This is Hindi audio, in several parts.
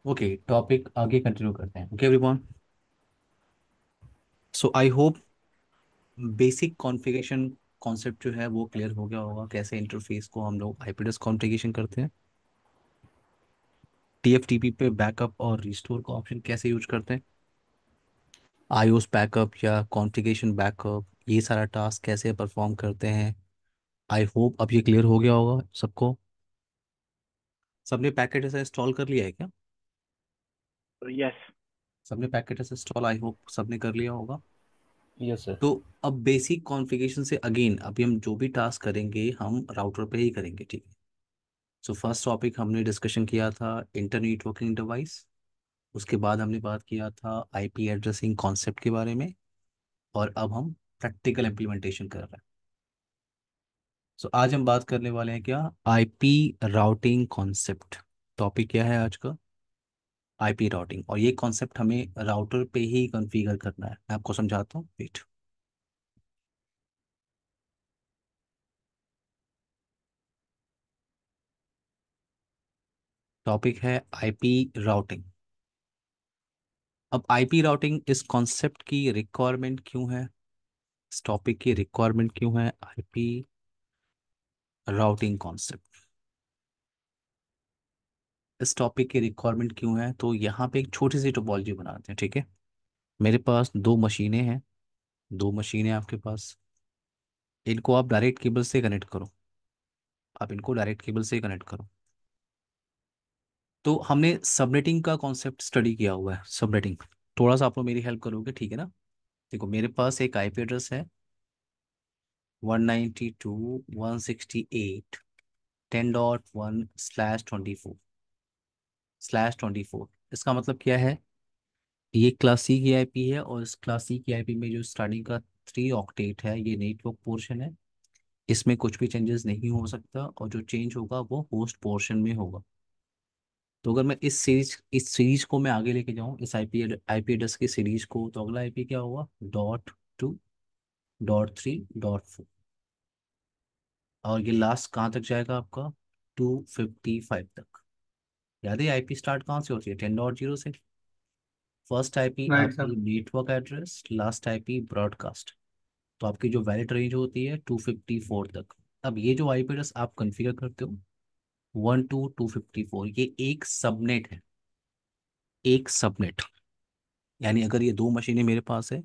ओके, टॉपिक आगे कंटिन्यू करते हैं। Okay everyone, so I hope basic configuration concept जो है वो क्लियर हो गया होगा, कैसे इंटरफेस को हम लोग आईपीएस कॉन्फ़िगरेशन करते हैं, टीएफटीपी पे बैकअप और रिस्टोर का ऑप्शन कैसे यूज करते हैं, आईओएस बैकअप या कॉन्फ़िगरेशन बैकअप, ये सारा टास्क कैसे परफॉर्म करते हैं। आई होप अब ये क्लियर हो गया होगा सबको। सबने पैकेट ऐसा इंस्टॉल कर लिया है क्या? यस। सबने पैकेट ऐसा इंस्टॉल आई होप सबने कर लिया होगा। Yes sir. तो अब बेसिक कॉन्फ़िगरेशन से अगेन अभी हम जो भी टास्क करेंगे हम राउटर पे ही करेंगे, ठीक है। सो फर्स्ट टॉपिक हमने डिस्कशन किया था इंटरनेट वर्किंग डिवाइस। उसके बाद हमने बात किया था आईपी एड्रेसिंग कॉन्सेप्ट के बारे में। और अब हम प्रैक्टिकल इम्प्लीमेंटेशन कर रहे हैं। सो आज हम बात करने वाले हैं क्या, आईपी राउटिंग कॉन्सेप्ट। टॉपिक क्या है आज का? IP routing. और ये कॉन्सेप्ट हमें राउटर पे ही कॉन्फ़िगर करना है। मैं आपको समझाता हूँ, वेट। टॉपिक है आईपी राउटिंग। अब आईपी राउटिंग इस कॉन्सेप्ट की रिक्वायरमेंट क्यों है, इस टॉपिक की रिक्वायरमेंट क्यों है आईपी राउटिंग कॉन्सेप्ट, इस टॉपिक की रिक्वायरमेंट क्यों है। तो यहाँ पे एक छोटी सी टोपोलॉजी बनाते हैं, ठीक है। मेरे पास दो मशीनें हैं, दो मशीनें आपके पास। इनको आप डायरेक्ट केबल से कनेक्ट करो, आप इनको डायरेक्ट केबल से कनेक्ट करो। तो हमने सबनेटिंग का कॉन्सेप्ट स्टडी किया हुआ है। सबनेटिंग थोड़ा सा आप लोग मेरी हेल्प करोगे, ठीक है ना। देखो मेरे पास एक आईपी एड्रेस है 192.168.10.1/24/24। इसका मतलब क्या है, ये क्लास सी की आईपी है और इस क्लास सी की आईपी में जो स्टार्टिंग का 3 ऑक्टेट है ये नेटवर्क पोर्शन है। इसमें कुछ भी चेंजेस नहीं हो सकता और जो चेंज होगा वो होस्ट पोर्शन में होगा। तो अगर मैं इस सीरीज को मैं आगे लेके जाऊं, इस आईपी एड्रेस की सीरीज को, तो अगला आईपी क्या होगा, .2.3.4। और ये लास्ट कहाँ तक जाएगा आपका, 255 तक। याद है आईपी स्टार्ट कहाँ से होती है, 10.0 से। फर्स्ट आईपी राइट आपकी sir. Network address, last IP broadcast. तो आपकी जो वैलिड रेंज होती है 254 तक। अब ये जो आईपी एड्रेस आप कॉन्फ़िगर करते हो 1 to 254, ये एक सबनेट है। एक सबनेट यानी अगर ये दो मशीनें मेरे पास है,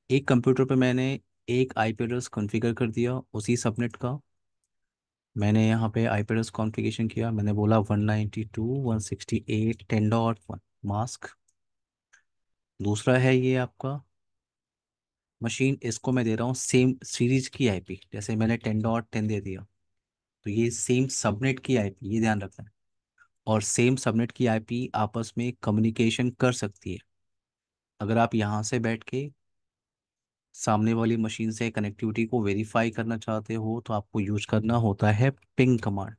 एक कंप्यूटर पे मैंने एक आईपी एड्रेस कॉन्फ़िगर कर दिया उसी सबनेट का। मैंने यहाँ पे आईपी एड्रेस कॉन्फ़िगरेशन किया, मैंने बोला 192.168.10.1 मास्क। दूसरा है ये आपका मशीन, इसको मैं दे रहा हूँ सेम सीरीज की आईपी, जैसे मैंने 10.10 दे दिया। तो ये सेम सबनेट की आईपी, ये ध्यान रखना है। और सेम सबनेट की आईपी आपस में कम्युनिकेशन कर सकती है। अगर आप यहाँ से बैठ के सामने वाली मशीन से कनेक्टिविटी को वेरीफाई करना चाहते हो तो आपको यूज करना होता है पिंग कमांड।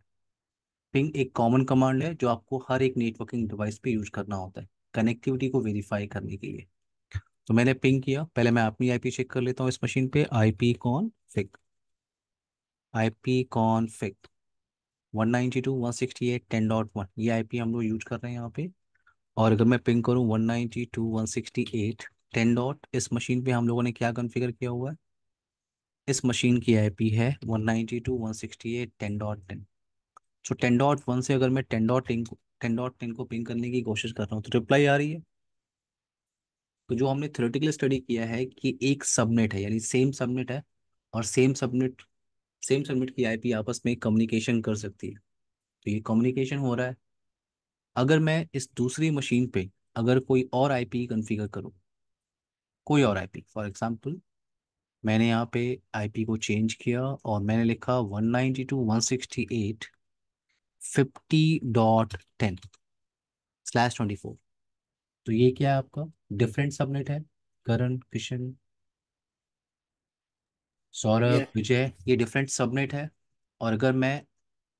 पिंग एक कॉमन कमांड है जो आपको हर एक नेटवर्किंग डिवाइस पे यूज करना होता है कनेक्टिविटी को वेरीफाई करने के लिए। तो मैंने पिंग किया, पहले मैं अपनी आईपी चेक कर लेता हूँ इस मशीन पे। आईपी कॉन्फिग 192.168.10.1, ये आईपी हम लोग यूज कर रहे हैं यहाँ पे। और अगर मैं पिंग करूँ 192.168.10 इस मशीन पे हम लोगों ने क्या कॉन्फ़िगर किया हुआ है, इस मशीन की आईपी है 192.168.10.10। सो 10.1 से अगर मैं 10.10 को पिंग करने की कोशिश कर रहा हूँ तो रिप्लाई आ रही है। तो जो हमने थ्योरेटिकली स्टडी किया है कि एक सबनेट है यानी सेम सबनेट है, और सेम सबनेट की आईपी आपस में कम्युनिकेशन कर सकती है। तो ये कम्युनिकेशन हो रहा है। अगर मैं इस दूसरी मशीन पे अगर कोई और आईपी कॉन्फ़िगर करूँ, कोई और आईपी फॉर एग्जांपल, मैंने यहाँ पे आईपी को चेंज किया और मैंने लिखा 192.168.50.10/24। तो ये क्या है आपका, डिफरेंट सबनेट है। करण, किशन, सौरभ, यस। विजय, ये डिफरेंट सबनेट है। और अगर मैं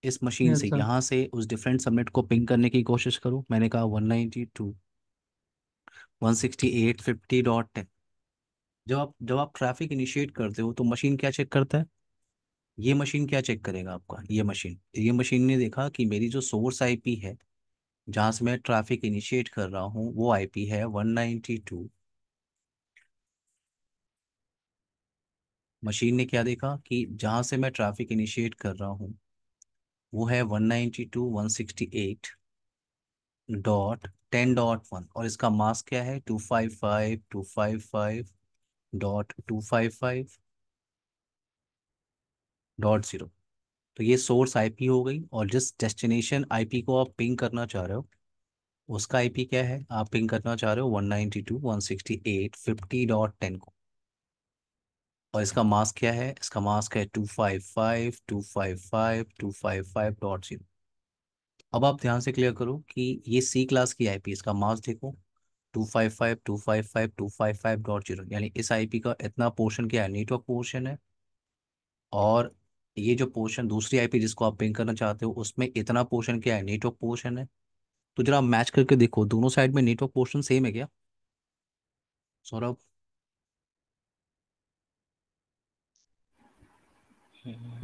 इस मशीन यस से सर। यहाँ से उस डिफरेंट सबनेट को पिंग करने की कोशिश करूँ, मैंने कहा 192.168.50.10। जब आप ट्रैफिक इनिशिएट करते हो तो मशीन क्या चेक करता है, ये मशीन क्या चेक करेगा आपका, ये मशीन ने देखा कि मेरी जो सोर्स आईपी है जहाँ से मैं ट्रैफिक इनिशिएट कर रहा हूँ वो आईपी है 192। मशीन ने क्या देखा कि जहाँ से मैं ट्रैफिक इनिशिएट कर रहा हूँ वो है 192.168.10.1, और इसका मास्क क्या है 255.255.0.0। तो ये सोर्स आईपी हो गई, और जिस डेस्टिनेशन आईपी को आप पिंग करना चाह रहे हो उसका आईपी क्या है, आप पिंग करना चाह रहे हो 192.168.50.10 को। और इसका मास्क क्या है, इसका मास्क है 255.255.255.0। अब आप ध्यान से क्लियर करो कि ये सी क्लास की आईपी, इसका मास्क देखो 255.255.255.0, यानी इस आईपी का इतना पोर्शन क्या है, नेटवर्क पोर्शन है। और ये जो पोर्शन दूसरी आईपी जिसको आप पिंग करना चाहते हो उसमें इतना पोर्शन क्या है, नेटवर्क पोर्शन है। तो जरा मैच करके देखो दोनों साइड में नेटवर्क पोर्शन सेम है क्या सौरभ?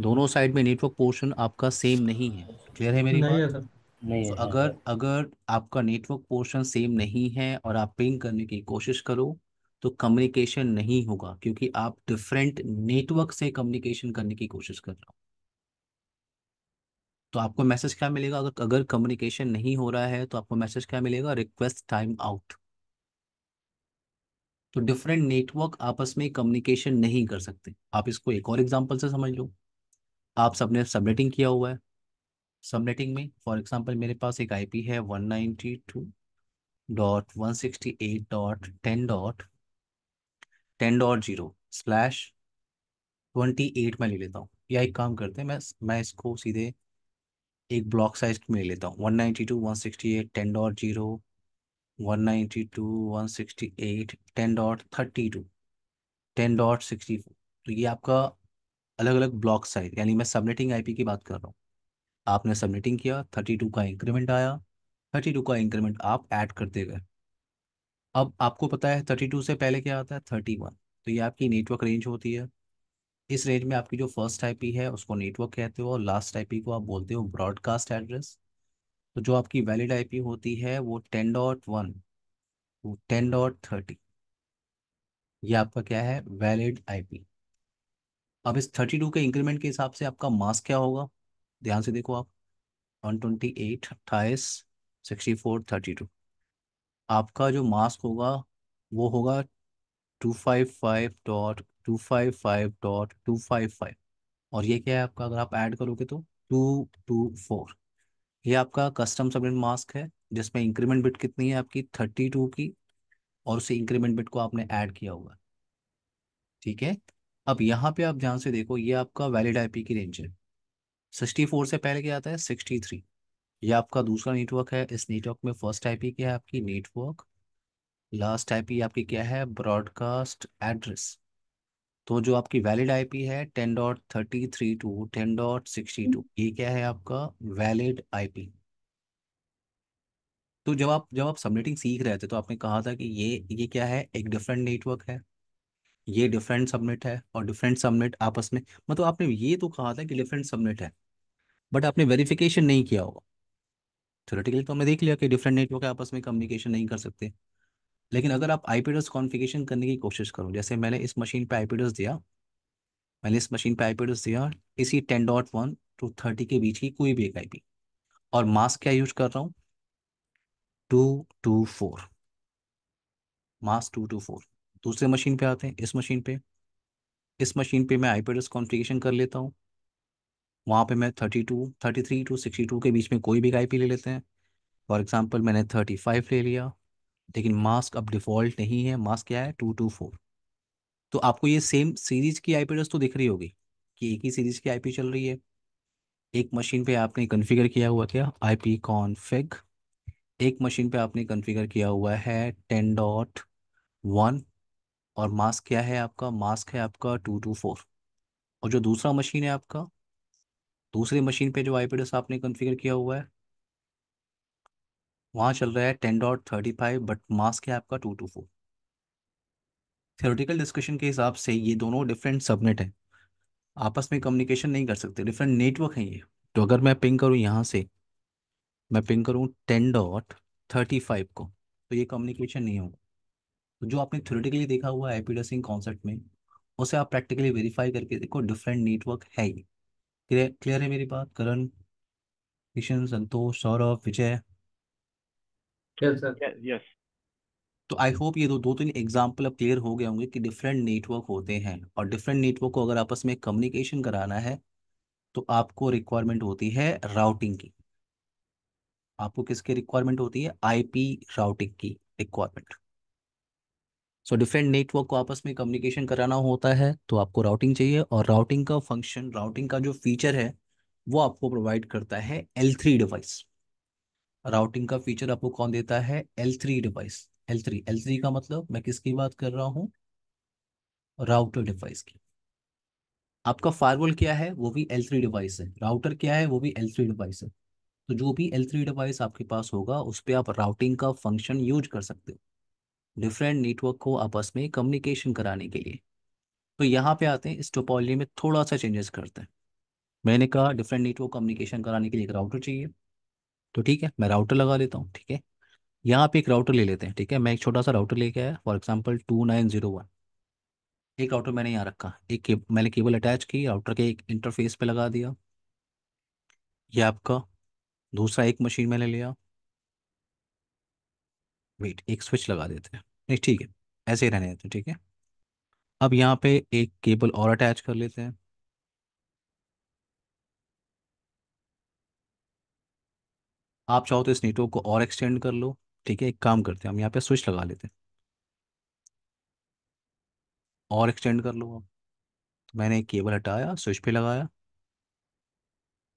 दोनों साइड में नेटवर्क पोर्शन आपका सेम नहीं है। क्लियर है मेरी नहीं बात? है सर। नहीं तो है, हाँ अगर सर। अगर आपका नेटवर्क पोर्शन सेम नहीं है और आप पिंग करने की कोशिश करो तो कम्युनिकेशन नहीं होगा, क्योंकि आप डिफरेंट नेटवर्क से कम्युनिकेशन करने की कोशिश कर रहे हो। तो आपको मैसेज क्या मिलेगा, अगर अगर कम्युनिकेशन नहीं हो रहा है तो आपको मैसेज क्या मिलेगा, रिक्वेस्ट टाइम आउट। तो डिफरेंट नेटवर्क आपस में कम्युनिकेशन नहीं कर सकते। आप इसको एक और एग्जांपल से समझ लो। आप सबने सबनेटिंग किया हुआ है। सबनेटिंग में फॉर एग्जांपल मेरे पास एक आईपी है 192.168.10.10.0/28 में ले लेता हूँ, या एक काम करते हैं, मैं इसको सीधे एक ब्लॉक साइज में ले लेता हूँ। 192.168.10.0, 192.168.10.32, 10.64। तो ये आपका अलग अलग ब्लॉक साइज, यानी मैं सबनेटिंग आईपी की बात कर रहा हूँ। आपने सबनेटिंग किया, 32 का इंक्रीमेंट आया, 32 का इंक्रीमेंट आप ऐड करते गए। अब आपको पता है 32 से पहले क्या आता है, 31। तो ये आपकी नेटवर्क रेंज होती है। इस रेंज में आपकी जो फर्स्ट आईपी है उसको नेटवर्क कहते हो, और लास्ट आईपी को आप बोलते हो ब्रॉडकास्ट एड्रेस। तो जो आपकी वैलिड आईपी होती है वो 10.1 टू 10.30, ये आपका क्या है, वैलिड आईपी। अब इस 32 के इंक्रीमेंट के हिसाब से आपका मास्क क्या होगा, ध्यान से देखो आप। 128, 28, 64, 32। आपका जो मास्क होगा वो होगा 255.255.255। और ये क्या है आपका, अगर आप ऐड करोगे तो 224। ये आपका कस्टम सबनेट मास्क है, जिसमें इंक्रीमेंट बिट कितनी है आपकी, 32 की। और उसी इंक्रीमेंट बिट को आपने ऐड किया हुआ है। ठीक है। अब यहाँ पे आप ध्यान से देखो, ये आपका वैलिड आईपी की रेंज है। 64 से पहले क्या आता है, 63। ये आपका दूसरा नेटवर्क है। इस नेटवर्क में फर्स्ट आईपी क्या है आपकी, नेटवर्क। लास्ट आईपी आपकी क्या है, ब्रॉडकास्ट एड्रेस। तो जो आपकी वैलिड आईपी है 10.33 टू 10.62, ये क्या है आपका वैलिड आईपी। तो जब आप सबनेटिंग सीख रहे थे तो आपने कहा था कि ये क्या है, एक डिफरेंट नेटवर्क है, ये डिफरेंट सबनेट है, और डिफरेंट सबनेट आपस में, मतलब आपने ये तो कहा था कि डिफरेंट सबनेट है, बट आपने वेरिफिकेशन नहीं किया होगा। थ्योरेटिकली तो हमने देख लिया कि डिफरेंट नेटवर्क आपस में कम्युनिकेशन नहीं कर सकते। लेकिन अगर आप आईपी एड्रेस कॉन्फ़िगरेशन करने की कोशिश करो, जैसे मैंने इस मशीन पे आईपी एड्रेस दिया, मैंने इस मशीन पे आईपी एड्रेस दिया, इसी 10.1 टू 30 के बीच की कोई भी एक आईपी, और मास्क क्या यूज कर रहा हूँ, 224। मास्क 224। दूसरे मशीन पे आते हैं, इस मशीन पे। इस मशीन पे मैं आईपी एड्रेस कॉन्फ़िगरेशन कर लेता हूँ। वहाँ पे मैं 33 टू 62 के बीच में कोई भी आईपी ले लेते हैं। फॉर एग्जांपल मैंने 35 ले लिया। लेकिन मास्क अब डिफ़ॉल्ट नहीं है, मास्क क्या है, 224। तो आपको ये सेम सीरीज की आईपी एड्रेस तो दिख रही होगी कि एक ही सीरीज की आईपी चल रही है। एक मशीन पे आपने कॉन्फ़िगर किया हुआ क्या, आईपी कॉन्फ़िग। एक मशीन पे आपने कॉन्फ़िगर किया हुआ है 10.1, और मास्क क्या है आपका, मास्क है आपका 224। और जो दूसरा मशीन है आपका, दूसरी मशीन पे जो आईपी एड्रेस आपने कॉन्फ़िगर किया हुआ है वहाँ चल रहा है 10.35, बट मास्क है आपका 224। थ्योरेटिकल डिस्कशन के हिसाब से ये दोनों डिफरेंट सबनेट हैं, आपस में कम्युनिकेशन नहीं कर सकते, डिफरेंट नेटवर्क हैं ये। तो अगर मैं पिंग करूँ यहाँ से मैं पिंग करूँ 10.35 को, तो ये कम्युनिकेशन नहीं होगा। तो जो आपने थ्योरेटिकली देखा हुआ है आईपी एड्रेसिंग कॉन्सेप्ट में, उसे आप प्रैक्टिकली वेरीफाई करके देखो, डिफरेंट नेटवर्क है ये। क्लियर क्लियर है मेरी बात? Karan, Kishan, Santosh, Saurabh, Vijay. Yes sir. Yes, yes. तो आई होप ये दो दो तीन एग्जाम्पल अब क्लियर हो गए होंगे कि डिफरेंट नेटवर्क होते हैं, और डिफरेंट नेटवर्क को अगर आपस में कम्युनिकेशन कराना है तो आपको रिक्वायरमेंट होती है राउटिंग की। आपको किसकी रिक्वायरमेंट होती है? आईपी राउटिंग की रिक्वायरमेंट। सो डिफरेंट नेटवर्क को आपस में कम्युनिकेशन कराना होता है तो आपको राउटिंग चाहिए, और राउटिंग का फंक्शन, राउटिंग का जो फीचर है वो आपको प्रोवाइड करता है L3 डिवाइस। राउटिंग का फीचर आपको कौन देता है? L3 device. L3 का मतलब मैं किसकी बात कर रहा हूँ? राउटर डिवाइस की। आपका फायरवॉल क्या है? वो भी L3 डिवाइस है। राउटर क्या है? वो भी L3 डिवाइस है। तो जो भी L3 डिवाइस आपके पास होगा उस पर आप राउटिंग का फंक्शन यूज कर सकते हो, डिफरेंट नेटवर्क को आपस में कम्युनिकेशन कराने के लिए। तो यहाँ पे आते हैं, इस टोपोलॉजी में थोड़ा सा चेंजेस करते हैं। मैंने कहा डिफरेंट नेटवर्क कम्युनिकेशन कराने के लिए एक राउटर चाहिए, तो ठीक है मैं राउटर लगा लेता हूँ। ठीक है, यहाँ पे एक राउटर ले लेते हैं। ठीक है, मैं एक छोटा सा राउटर लेके आया, फॉर एग्जाम्पल 2901। एक राउटर मैंने यहाँ रखा, मैंने केबल अटैच की, राउटर के एक इंटरफेस पे लगा दिया। ये आपका दूसरा एक मशीन मैंने लिया। वेट, एक स्विच लगा देते हैं। नहीं ठीक है, ऐसे ही रहने देते हैं। ठीक है, अब यहाँ पे एक केबल और अटैच कर लेते हैं। आप चाहो तो इस नेटवर्क को और एक्सटेंड कर लो। ठीक है, एक काम करते हैं, हम यहाँ पे स्विच लगा लेते हैं, और एक्सटेंड कर लो आप। तो मैंने एक केबल हटाया, स्विच पे लगाया,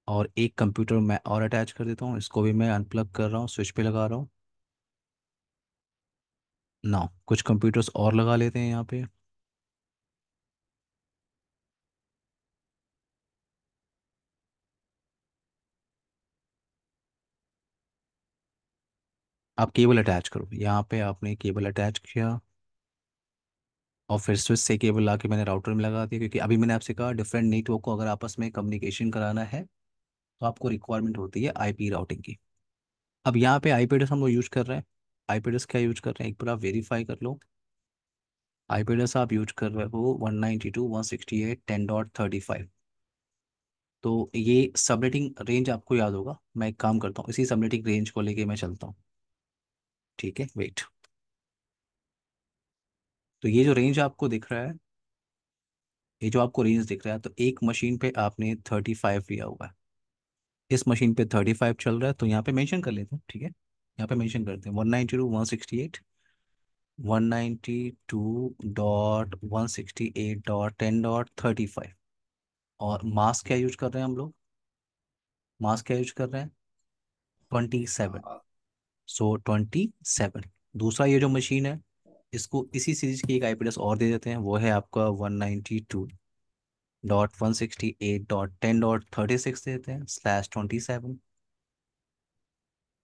और एक कंप्यूटर मैं और अटैच कर देता हूँ, इसको भी मैं अनप्लग कर रहा हूँ, स्विच पे लगा रहा हूँ। ना, कुछ कंप्यूटर्स और लगा लेते हैं यहाँ पे। आप केबल अटैच करो, यहाँ पे आपने केबल अटैच किया, और फिर स्विच से केबल ला के मैंने राउटर में लगा दिया, क्योंकि अभी मैंने आपसे कहा डिफरेंट नेटवर्क को अगर आपस में कम्युनिकेशन कराना है तो आपको रिक्वायरमेंट होती है आईपी राउटिंग की। अब यहाँ पे आईपी एड्रेस हम लोग यूज कर रहे हैं। आईपी एड्रेस क्या यूज कर रहे हैं, एक बार आप वेरीफाई कर लो। आईपी एड्रेस आप यूज कर रहे हो 192.168.10.35। तो ये सबनेटिंग रेंज आपको याद होगा, मैं एक काम करता हूँ, इसी सबनेटिंग रेंज को लेके मैं चलता हूँ। ठीक है, वेट। तो ये जो रेंज आपको दिख रहा है, ये जो आपको रेंज दिख रहा है, तो एक मशीन पे आपने 35 लिया हुआ है। इस मशीन पे 35 चल रहा है, तो यहाँ पे मेंशन कर लेते हैं। ठीक है, यहाँ पे मेंशन करते हैं 192.168.192.168.10.35। और मास क्या यूज कर रहे हैं हम लोग? मास क्या यूज कर रहे हैं? 27। सो 27। दूसरा ये जो मशीन है, इसको इसी सीरीज की एक आईपी एड्रेस और दे देते हैं, वो है आपका 192.168.10.36 देते हैं /27।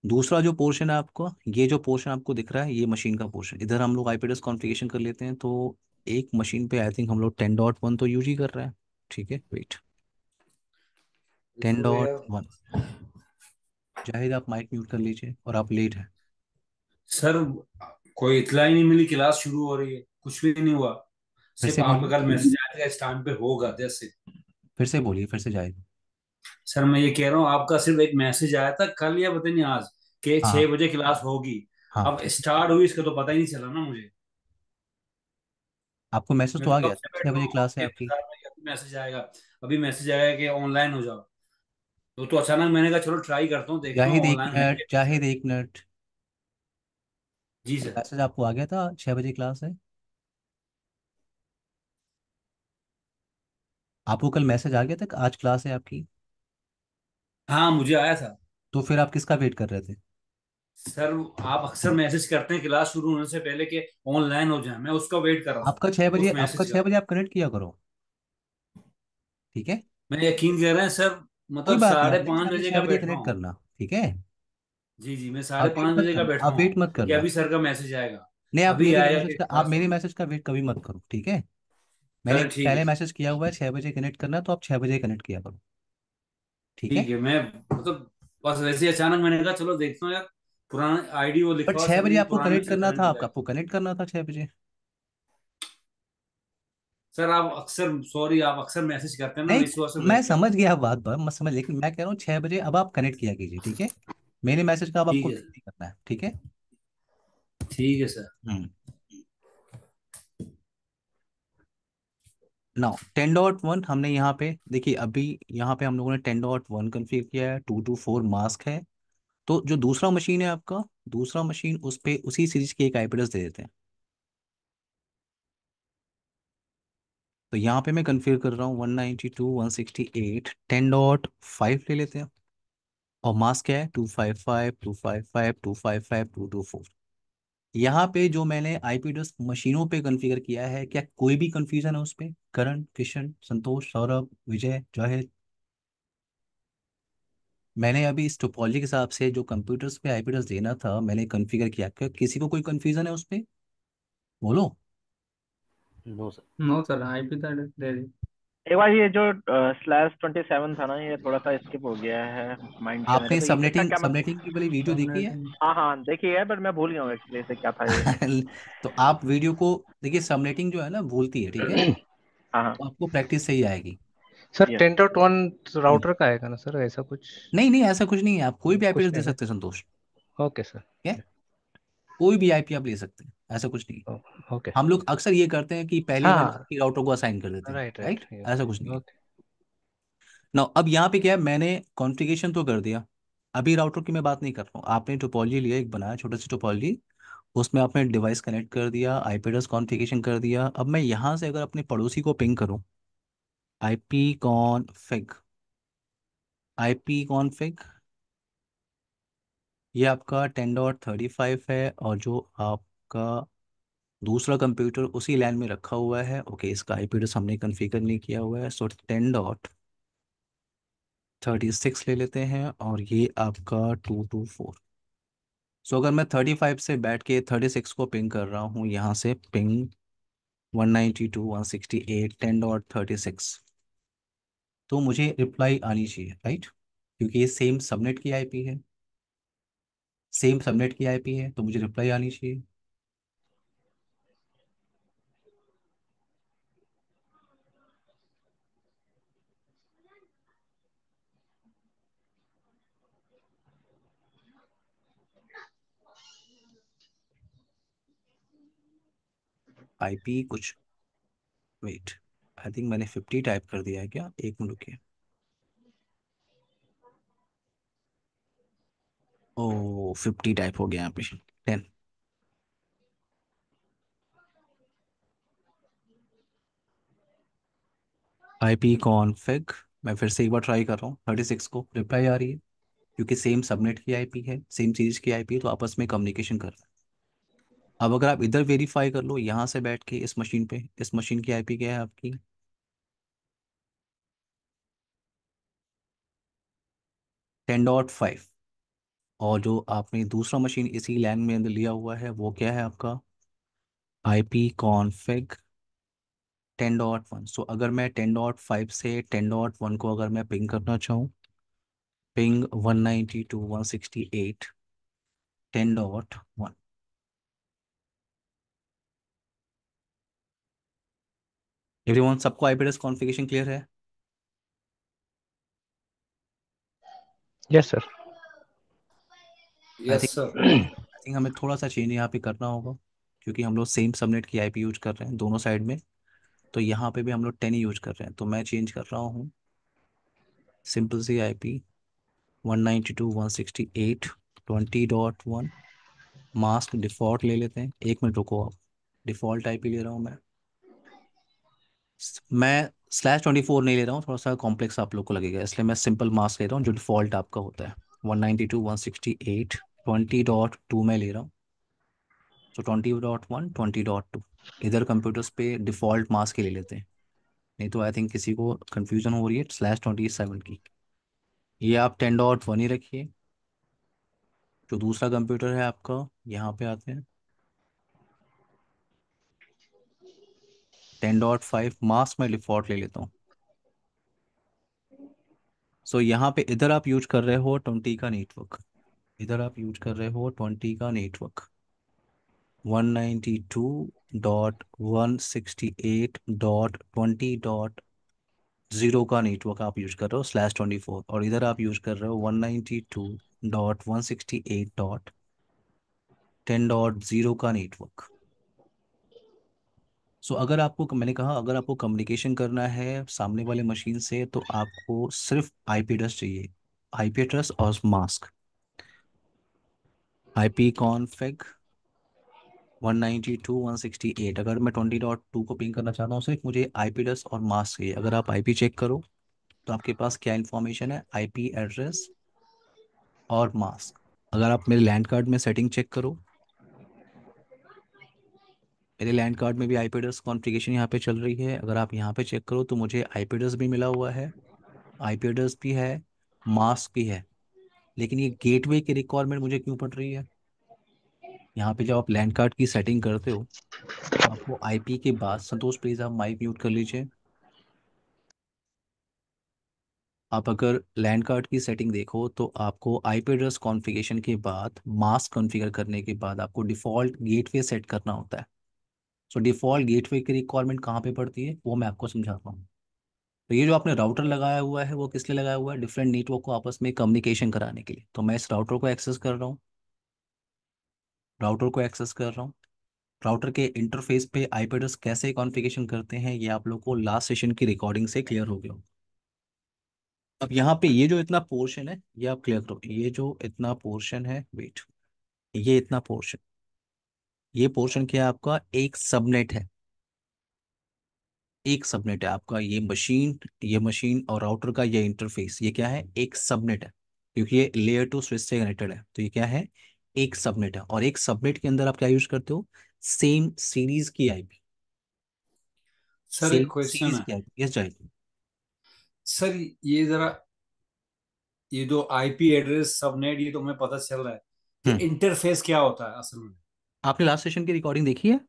दूसरा जो पोर्शन है आपको, ये जो पोर्शन आपको दिख रहा है, ये मशीन का पोर्शन, इधर हम लोग आईपी एड्रेस कॉन्फ़िगरेशन कर लेते हैं। तो एक मशीन पे आई थिंक हम लोग 10.1 तो यूज ही कर रहे हैं। ठीक है, वेट। टेन तो डॉट भैया वन जाहिद आप माइक म्यूट कर लीजिए, और आप लेट हैं। सर, कोई इतला ही नहीं मिली, क्लास शुरू हो रही है, कुछ भी नहीं हुआ। फिर सिर्फ से आपका बोलिए, कल मैसेज आया था इस टाइम पे होगा जैसे। फिर से बोलिए, फिर से जाहिद। सर मैं ये कह रहा हूँ, आपका सिर्फ एक मैसेज आया था कल या पता नहीं आज, कि हाँ 6 बजे क्लास होगी। हाँ, अब स्टार्ट हुई इसका तो पता ही नहीं चला ना मुझे। आपको मैसेज मैं तो तो आ कब गया था, से 6 बैठा बजे हूँ क्लास है कि आपकी। इंतजार में कि अभी मैसेज आएगा। अभी मैसेज आया कि ऑनलाइन हो जाओ। तो अचानक मैंने कहा चलो ट्राई करता हूँ, देखता हूँ जाहिद एक ऑनलाइन है मिनट, कि नहीं जाहिद सर। एक मिनट। जी सर। मैसेज आपको आ गया था 6 बजे क्लास है? आपको कल मैसेज आ गया था कि आज क्लास है आपकी? हाँ मुझे आया था। तो फिर आप किसका वेट कर रहे थे? सर आप अक्सर मैसेज करते हैं क्लास शुरू होने से पहले कि ऑनलाइन हो जाए, मैं उसका वेट कर रहा था, आपका छः बजे उस आपका मैसेज छः का। बजे आप कनेक्ट किया करो। ठीक है, मैं यकीन कर रहे हैं सर, कोई मतलब बात नहीं, साढ़े आप मेरे पाँच सामने बजे छः का बजे बैठा कनेक्ट हूँ। करना। ठीक है, जी जी, मैं आप साढ़े वेट पाँच मत बजे का करना, बैठा आप वेट हूँ मत कि करना। अभी सर का मैसेज आएगा। नहीं, आप अभी मेरे आएगा मैसेज कि का आप क्लास मेरे शुरू। मैसेज का वेट कभी मत करो। ठीक है, मैंने चलो ठीक है पहले सर। मैसेज किया हुआ है 6 बजे कनेक्ट करना, तो आप 6 बजे कनेक्ट किया करो। ठीक है, ठीक है, मैं मतलब बस वैसे ही अचानक मैंने कहा चलो देखता हूँ यार, पुराना आईडी वो पर लिखा हुआ 6 बजे सर्विस आपको पुराना है, कनेक्ट चल करना करंट था, हो आपका जाएगा। आपको कनेक्ट करना था 6 बजे। सर आप अक्सर, सॉरी, आप अक्सर मैसेज करते हैं ना, मैं नहीं, इस वजह से मैं वेट कर रहा समझ हूँ। गया बात बात मैं समझ, लेकिन मैं कह रहा हूँ 6 बजे अब आप कनेक्ट किया कीजिए, ठीक है। मेरे मैसेज का अब आपको ठीक है वेट नहीं करना है, ठीक है। सर, ठीक है सर। हम्म। नाउ 10.1 हमने यहाँ पे देखिए, अभी यहाँ पे हम लोगों ने 10.1 कन्फिगर किया है, 224 मास्क है। तो जो दूसरा मशीन है आपका, दूसरा मशीन उस पे उसी सीरीज की एक आईपी एड्रेस दे देते हैं। तो यहाँ पे मैं कन्फिगर कर रहा हूँ 192.168.10.5 ले लेते हैं। और मास्क क्या है, 255 255 255 224। यहाँ पे जो मैंने आईपी एड्रेस मशीनों पे कॉन्फ़िगर किया है, क्या कोई भी कंफ्यूजन है उस पे? करण, किशन, संतोष, सौरभ, विजय, जाहिद। मैंने अभी इस टोपोलॉजी के हिसाब से जो कंप्यूटर्स पे आईपी एड्रेस देना था मैंने कॉन्फ़िगर किया, क्या किसी को कोई कंफ्यूजन है उस पे? बोलो। No sir. No sir, IP तो दे दी। एक बार ये जो /27 था ना, ये थोड़ा सा स्किप हो गया है माइंड से मेरे, आपने तो ये इसका सबनेटिंग क्या मतलब? सबनेटिंग की वाली वीडियो देखी है? सबनेटिंग। हाँ हाँ देखिए है, बट मैं भूल गया हूँ एक्चुअली इसे क्या था ये। तो आप वीडियो को देखिए, सबनेटिंग जो है ना भूलती है, ठीक है। हाँ हाँ। तो आपको प्रैक्टिस सही आएगी। Sir yes. 10.1 हम्म। राउटर का आएगा ना सर, ऐसा कुछ? नहीं नहीं, ऐसा कुछ नहीं है, आप कोई भी आईपी कुछ एड्रेस दे नहीं ना? सकते हैं संतोष। Okay sir. ठीक है, कोई भी आईपी आप ले सकते हैं, ऐसा कुछ नहीं है। ओके हम सर। लोग अक्सर ये करते हैं कि पहली वाली हाँ, आईपी राउटर को असाइन कर देते हैं, राइट राइट, राइट। ऐसा कुछ नहीं है। ओके। ना अब यहाँ पे क्या है, मैंने कॉन्फ़िगरेशन तो कर दिया। अभी राउटर की मैं बात नहीं कर रहा हूँ, आपने टोपोलॉजी लिया, एक बनाया छोटा सी टोपोलॉजी, उसमें आपने डिवाइस कनेक्ट कर दिया, आईपी एड्रेस कॉन्फ़िगरेशन कर दिया। अब मैं यहाँ से अगर अपने पड़ोसी को पिंग करूँ, आईपी कॉन्फ़िग, आईपी कॉन्फ़िग, ये आपका 10.35 है, और जो आपका दूसरा कंप्यूटर उसी लैन में रखा हुआ है, ओके, इसका आईपी एड्रेस हमने कॉन्फ़िगर नहीं किया हुआ है, सो 10.36 ले लेते हैं, और ये आपका 224। सो अगर मैं 35 से बैठ के 36 को पिंग कर रहा हूँ, यहाँ से पिंग 192.168.10.36, तो मुझे रिप्लाई आनी चाहिए, राइट, क्योंकि ये सेम सबनेट की आईपी है, सेम सबनेट की आईपी है, तो मुझे रिप्लाई आनी चाहिए। आईपी कुछ, वेट, आई थिंक मैंने 50 टाइप कर दिया है क्या, एक मिनट रुकिए। ओ 50 टाइप हो गया यहाँ पे, 10। आईपी कॉन्फ़िग, मैं फिर से एक बार ट्राई कर रहा हूँ, 36 को रिप्लाई आ रही है, क्योंकि सेम सबनेट की आईपी है, सेम सीरीज की आईपी है, तो आपस में कम्युनिकेशन कर रहे हैं। अब अगर आप इधर वेरीफाई कर लो यहाँ से बैठ के, इस मशीन पे, इस मशीन की आईपी क्या है आपकी, 10.5। और जो आपने दूसरा मशीन इसी लैन में अंदर लिया हुआ है वो क्या है आपका, आईपी कॉन्फ़िग 10.1। सो अगर मैं 10.5 से 10.1 को अगर मैं पिंग करना चाहूँ, पिंग 192.168.10.1। एवरीवन, सबको आईपी एड्रेस कॉन्फ़िगरेशन क्लियर है? Yes sir. I yes think sir. I think हमें थोड़ा सा चेंज यहाँ पे करना होगा, क्योंकि हम लोग सेम सबनेट की आईपी यूज कर रहे हैं दोनों साइड में। तो यहाँ पे भी हम लोग 10 ही यूज कर रहे हैं, तो मैं चेंज कर रहा हूँ सिंपल सी आईपी 192.168.20.1। मास्क डिफ़ॉल्ट ले लेते हैं, एक मिनट रुको आप, डिफ़ॉल्ट आईपी ले रहा हूँ मैं /24 नहीं ले रहा हूँ, थोड़ा सा कॉम्प्लेक्स आप लोग को लगेगा, इसलिए मैं सिंपल मास्क ले रहा हूँ जो डिफ़ॉल्ट आपका होता है। 192.168.20.2 में ले रहा हूँ। सो 20.1 20.2, इधर कंप्यूटर्स पे डिफ़ॉल्ट मास्क ही ले लेते हैं, नहीं तो आई थिंक किसी को कन्फ्यूज़न हो रही है /27 की। ये आप 10.1 ही रखिए। जो दूसरा कंप्यूटर है आपका, यहाँ पे आते हैं, 10.5 मास्क में डिफ़ॉल्ट ले लेता हूँ। सो यहाँ पे इधर आप यूज कर रहे हो 20 का नेटवर्क, इधर आप यूज कर रहे हो 20 का नेटवर्क, 192.168.20.0 का नेटवर्क आप यूज कर रहे हो /24, और इधर आप यूज कर रहे हो 192.168.10.0 का नेटवर्क। सो अगर आपको, मैंने कहा अगर आपको कम्युनिकेशन करना है सामने वाले मशीन से तो आपको सिर्फ आईपी एड्रेस चाहिए, आईपी एड्रेस और मास्क। आईपी कॉन्फ़िग 192.168, अगर मैं 20.2 को पिंग करना चाहता हूँ सिर्फ मुझे आईपी एड्रेस और मास्क चाहिए। अगर आप आईपी चेक करो तो आपके पास क्या इन्फॉर्मेशन है, आईपी एड्रेस और मास्क। अगर आप मेरे लैंड कार्ड में सेटिंग चेक करो, मेरे लैंड कार्ड में भी आईपी एड्रेस कॉन्फ़िगरेशन यहाँ पे चल रही है। अगर आप यहाँ पे चेक करो तो मुझे आईपी एड्रेस भी मिला हुआ है, आईपी एड्रेस भी है, मास्क भी है। लेकिन ये गेटवे की रिक्वायरमेंट मुझे क्यों पड़ रही है? यहाँ पे जब आप लैंड कार्ड की सेटिंग करते हो तो आपको आईपी के बाद, संतोष प्लीज़ आप माइक म्यूट कर लीजिए। आप अगर लैंड कार्ड की सेटिंग देखो तो आपको आईपी एड्रेस कॉन्फ़िगरेशन के बाद, मास्क कॉन्फ़िगर करने के बाद आपको डिफ़ॉल्ट गेटवे सेट करना होता है। सो डिफ़ॉल्ट गेटवे की रिक्वायरमेंट कहाँ पे पड़ती है वो मैं आपको समझाता हूँ। तो ये जो आपने राउटर लगाया हुआ है वो किस लिए लगाया हुआ है? डिफरेंट नेटवर्क को आपस में कम्युनिकेशन कराने के लिए। तो मैं इस राउटर को एक्सेस कर रहा हूँ, राउटर को एक्सेस कर रहा हूँ। राउटर के इंटरफेस पे आईपी एड्रेस कैसे कॉन्फ़िगरेशन करते हैं ये आप लोग को लास्ट सेशन की रिकॉर्डिंग से क्लियर हो गया। अब यहाँ पे ये जो इतना पोर्शन है ये आप क्लियर करो, ये जो इतना पोर्शन है, वेट, ये इतना पोर्शन, ये पोर्शन क्या है आपका? एक सबनेट है, एक सबनेट है आपका। ये मशीन और राउटर का ये इंटरफेस, ये क्या है? एक सबनेट है, क्योंकि ये लेयर टू स्विच से कनेक्टेड है। तो ये क्या है? एक सबनेट है। और एक सबनेट के अंदर आप क्या यूज करते हो? सेम सीरीज की आईपी, सर सेम एक क्वेश्चन सीरीज है। की आईपी। यस जाहिद। सर ये जरा, ये जो आईपी एड्रेस सबनेट ये तो हमें पता चल रहा है, ये हम्म, इंटरफेस क्या होता है असल में? आपने लास्ट सेशन की रिकॉर्डिंग देखी है?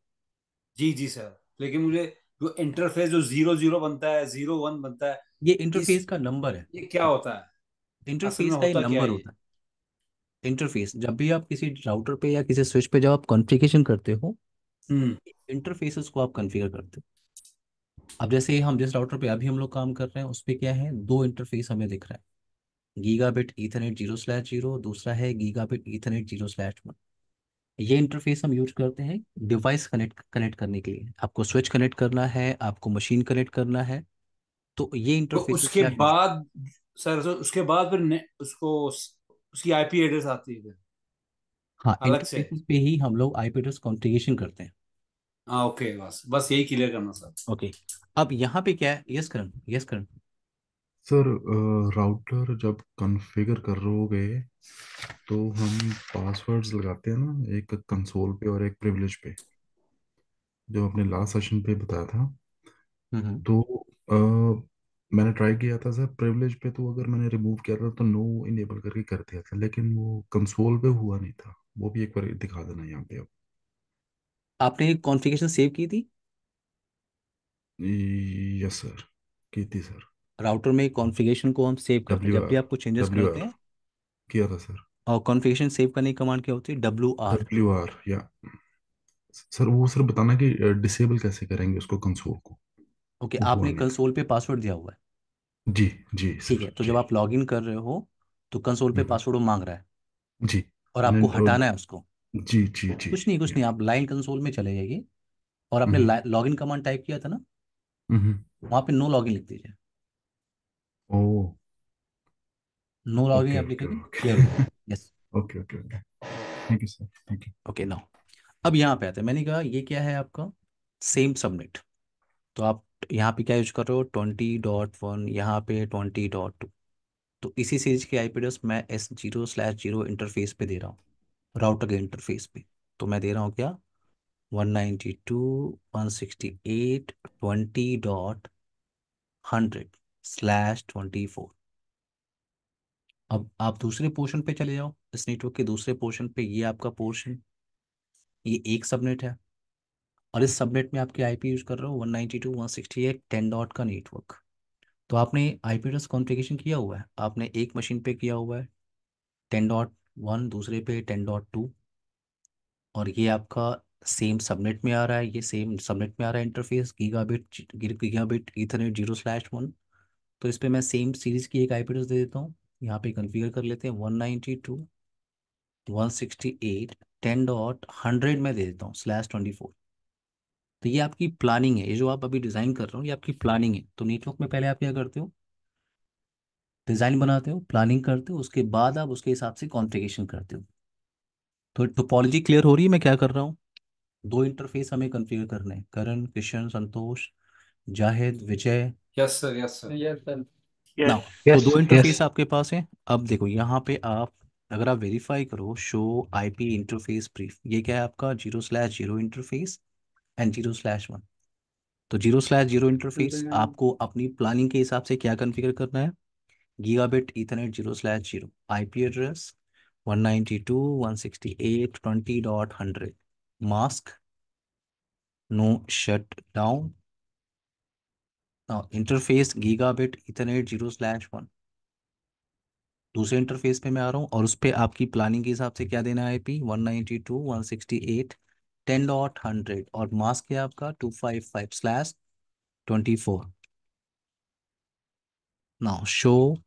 जी जी सर, लेकिन मुझे जो इंटरफेस जो 0 0 बनता है, 0 1 बनता है, ये इस इंटरफेस का नंबर है, ये क्या होता है? असल इंटरफेस में का ये होता क्या नंबर है ये? होता है। इंटरफेस जब भी आप किसी राउटर पे या किसी स्विच पे जब आप कॉन्फ़िगरेशन करते हो, हम्म। इंटरफेसेस को आप कॉन्फ़िगर करते हो। अब जैसे हम जिस राउटर पे अभी हम लोग काम कर रहे हैं उस पे क्या है, दो इंटरफेस हमें दिख रहा है, गीगाबिट ईथरनेट 0/0, दूसरा है गीगाबिट ईथरनेट 0/1। ये इंटरफेस हम यूज करते हैं डिवाइस कनेक्ट कनेक्ट करने के लिए। आपको स्विच कनेक्ट करना है, आपको मशीन कनेक्ट करना है, तो ये तो इंटरफेसेस उसके क्या यूज। बाद सर, तो उसके बाद फिर उसको उसकी आईपी एड्रेस आती है फिर हाँ, अलग से? इंटरफेसेस पे ही हम लोग आईपी एड्रेस कॉन्फ़िगरेशन करते हैं। हाँ ओके, बस बस यही क्लियर करना सर। ओके, अब यहाँ पे क्या है, यस करण, यस करण। सर राउटर जब कॉन्फ़िगर कर रहे तो हम पासवर्ड्स लगाते हैं ना, एक कंसोल पे और एक प्रिविलेज पे, जो आपने लास्ट सेशन पे बताया था। हम्म। तो मैंने ट्राई किया था सर प्रिविलेज पे, तो अगर मैंने रिमूव किया था तो नो इनेबल करके कर दिया था, लेकिन वो कंसोल पे हुआ नहीं था। वो भी एक बार दिखा देना यहाँ पे आप। आपने कॉन्फ़िगरेशन सेव की थी? यस सर, की थी सर। राउटर में कॉन्फ़िगरेशन को हम सेव करते हैं डब्ल्यू जब भी आर आपको चेंजेस डब्ल्यू करते आर हैं। किया था सर। और कॉन्फ़िगरेशन सेव करने की कमांड क्या होती है? WR। डब्ल्यू आर या सर, वो सर बताना कि डिसेबल कैसे करेंगे उसको, कंसोल को। ओके, वो हुआ आपने नहीं था। कंसोल पे पासवर्ड दिया हुआ है। जी जी ठीक सर है, तो जी। जब आप लॉगिन कर रहे हो तो कंसोल पे हम्म, पासवर्ड वो मांग रहा है जी और मैंने आपको हटाना है उसको। जी जी जी। कुछ नहीं, कुछ या नहीं, आप लाइन कंसोल में चले जाइए और आपने हम्म लॉगिन कमांड टाइप किया था ना, हम्म। वहाँ पे नो लॉगिन लिख दीजिए। ओ, नो लॉगिन ओके आप ओके लिखेंगे, क्लियर हो ओके। जाएगा। Yes. Okay okay okay. Thank you sir, thank you. Okay now, अब यहाँ पे आते हैं। मैंने कहा ये क्या है आपका? Same subnet. तो आप यहाँ पे क्या यूज कर रहे हो? 20.1, यहाँ पे 20.2। तो इसी सीरीज के आईपी एड्रेस मैं S0/0 इंटरफेस पे दे रहा हूँ, राउटर के इंटरफेस पे। तो मैं दे रहा हूँ क्या? 192.168.20.100/24। अब आप दूसरे पोर्शन पे चले जाओ, इस नेटवर्क के दूसरे पोर्शन पे, ये आपका पोर्शन, ये एक सबनेट है। और इस सबनेट में आपके आईपी यूज कर रहे हो 192.168.10 का नेटवर्क। तो आपने आईपी एड्रेस कॉन्फ़िगरेशन किया हुआ है, आपने एक मशीन पे किया हुआ है 10.1, दूसरे पे 10.2, और ये आपका सेम सबनेट में आ रहा है, ये सेम सबनेट में आ रहा है इंटरफेस गीगाबिट ईथरनेट 0/1। तो इस पे मैं सेम सीरीज़ की एक आईपी एड्रेस दे देता हूँ। यहाँ पे कॉन्फ़िगर कर लेते हैं 192.168.10.100 में दे देता हूँ /24। तो ये आपकी प्लानिंग है, ये जो आप अभी डिज़ाइन कर रहे हो ये आपकी प्लानिंग है। तो नेटवर्क में पहले आप क्या करते हो, डिज़ाइन बनाते हो, प्लानिंग करते हो, उसके बाद आप उसके हिसाब से कॉन्फ़िगरेशन करते हो। तो टोपोलॉजी क्लियर हो रही है मैं क्या कर रहा हूँ। दो इंटरफेस हमें कॉन्फ़िगर करने हैं, Karan, Kishan, Santosh, Zahid, Vijay. Yes sir, yes sir. Yes sir. ना, यस। तो यस दो यस इंटरफेस आपके पास है। अब देखो यहाँ पे आप, अगर आप वेरीफाई करो शो आईपी इंटरफेस ब्रीफ, ये क्या है आपका 0/0 इंटरफेस एंड 0/1। तो 0/0 इंटरफेस आपको अपनी प्लानिंग के हिसाब से क्या कॉन्फ़िगर करना है, gigabit Ethernet 0/0, IP address 192.168.20.100, mask, no shut down, interface gigabit Ethernet 0/1। दूसरे इंटरफेस पे मैं आ रहा हूँ और उस पर आपकी प्लानिंग के हिसाब से क्या देना है, आईपी 192.168.10.100, और मास्क है आपका 255/24। Now show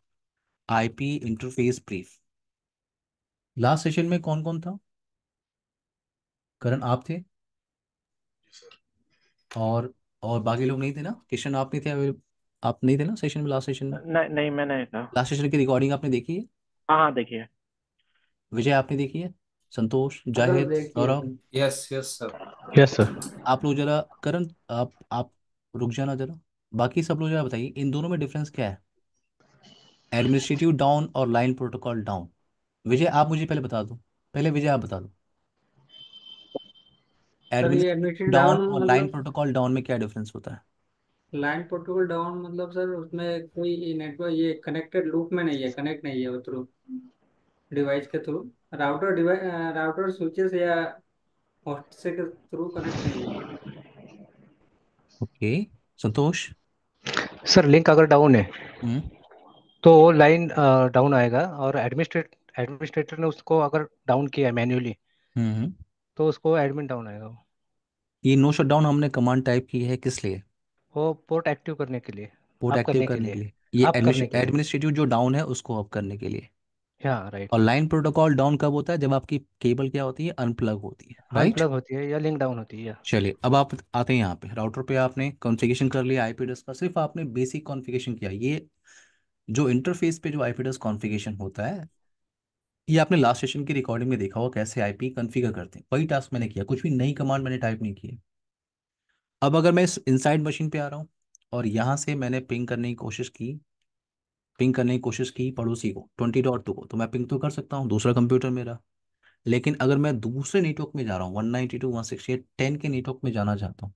IP interface brief. Last session में कौन कौन था, करण आप थे, और और बाकी लोग नहीं थे ना, किशन आप नहीं थे आप नहीं थे ना सेशन में, लास्ट सेशन में। नहीं नहीं, मैं नहीं था। लास्ट सेशन की रिकॉर्डिंग आपने देखी है, हाँ हाँ, देखिए। विजय आपने देखी है, संतोष, सर जाहिद, देखिए Saurabh. Sir. Yes yes sir. Yes sir. आप लोग जरा, करण आप रुक जाना जरा, बाकी सब लोग जरा बताइए इन दोनों में डिफरेंस क्या है, एडमिनिस्ट्रेटिव डाउन और लाइन प्रोटोकॉल डाउन। विजय आप मुझे पहले बता दो, पहले विजय आप बता दो, सर ये एडमिनिस्ट्रेटिव एडमिटेड डाउन डाउन और लाइन मतलब प्रोटोकॉल डाउन में क्या डिफरेंस होता है। लाइन प्रोटोकॉल डाउन मतलब सर उसमें कोई नेटवर्क ये कनेक्टेड लूप में नहीं है, कनेक्ट नहीं है वो थ्रू डिवाइस के through, router device, router switches या होस्ट से के थ्रू कनेक्ट नहीं है। ओके, संतोष। सर लिंक अगर डाउन है हम्म तो वो लाइन डाउन आएगा, और एडमिनिस्ट्रेटर ने उसको अगर डाउन किया मैन्युअली हम्म। तो उसको एडमिन डाउन आएगा। ये नो शट डाउन हमने कमांड टाइप की है किस लिए, वो पोर्ट एक्टिव करने के लिए, पोर्ट आप एक्टिव करने के करने के लिए, लिए, ये आप करने के लिए। एडमिनिस्ट्रेटिव जो डाउन है उसको ऑफ करने के लिए। हाँ राइट। और लाइन प्रोटोकॉल डाउन कब होता है, जब आपकी केबल क्या होती है, अनप्लग होती है, राइट। अनप्लग होती है या लिंक डाउन होती है। चलिए अब आप आते हैं यहाँ पे राउटर पे, आपने कॉन्फ़िगरेशन कर लिया आईपी एड्रेस का, सिर्फ आपने बेसिक कॉन्फ़िगरेशन किया। ये जो इंटरफेस पे जो आईपी एड्रेस कॉन्फ़िगरेशन होता है, ये आपने लास्ट सेशन की रिकॉर्डिंग में देखा होगा कैसे आईपी कॉन्फ़िगर करते हैं, वही टास्क मैंने किया, कुछ भी नई कमांड मैंने टाइप नहीं की है। अब अगर मैं इस इनसाइड मशीन पे आ रहा हूँ और यहाँ से मैंने पिंग करने की कोशिश की पड़ोसी को 20.2 को, तो मैं पिंग तो कर सकता हूँ, दूसरा कंप्यूटर मेरा। लेकिन अगर मैं दूसरे नेटवर्क में जा रहा हूँ 192.168.10 के नेटवर्क में जाना चाहता हूँ,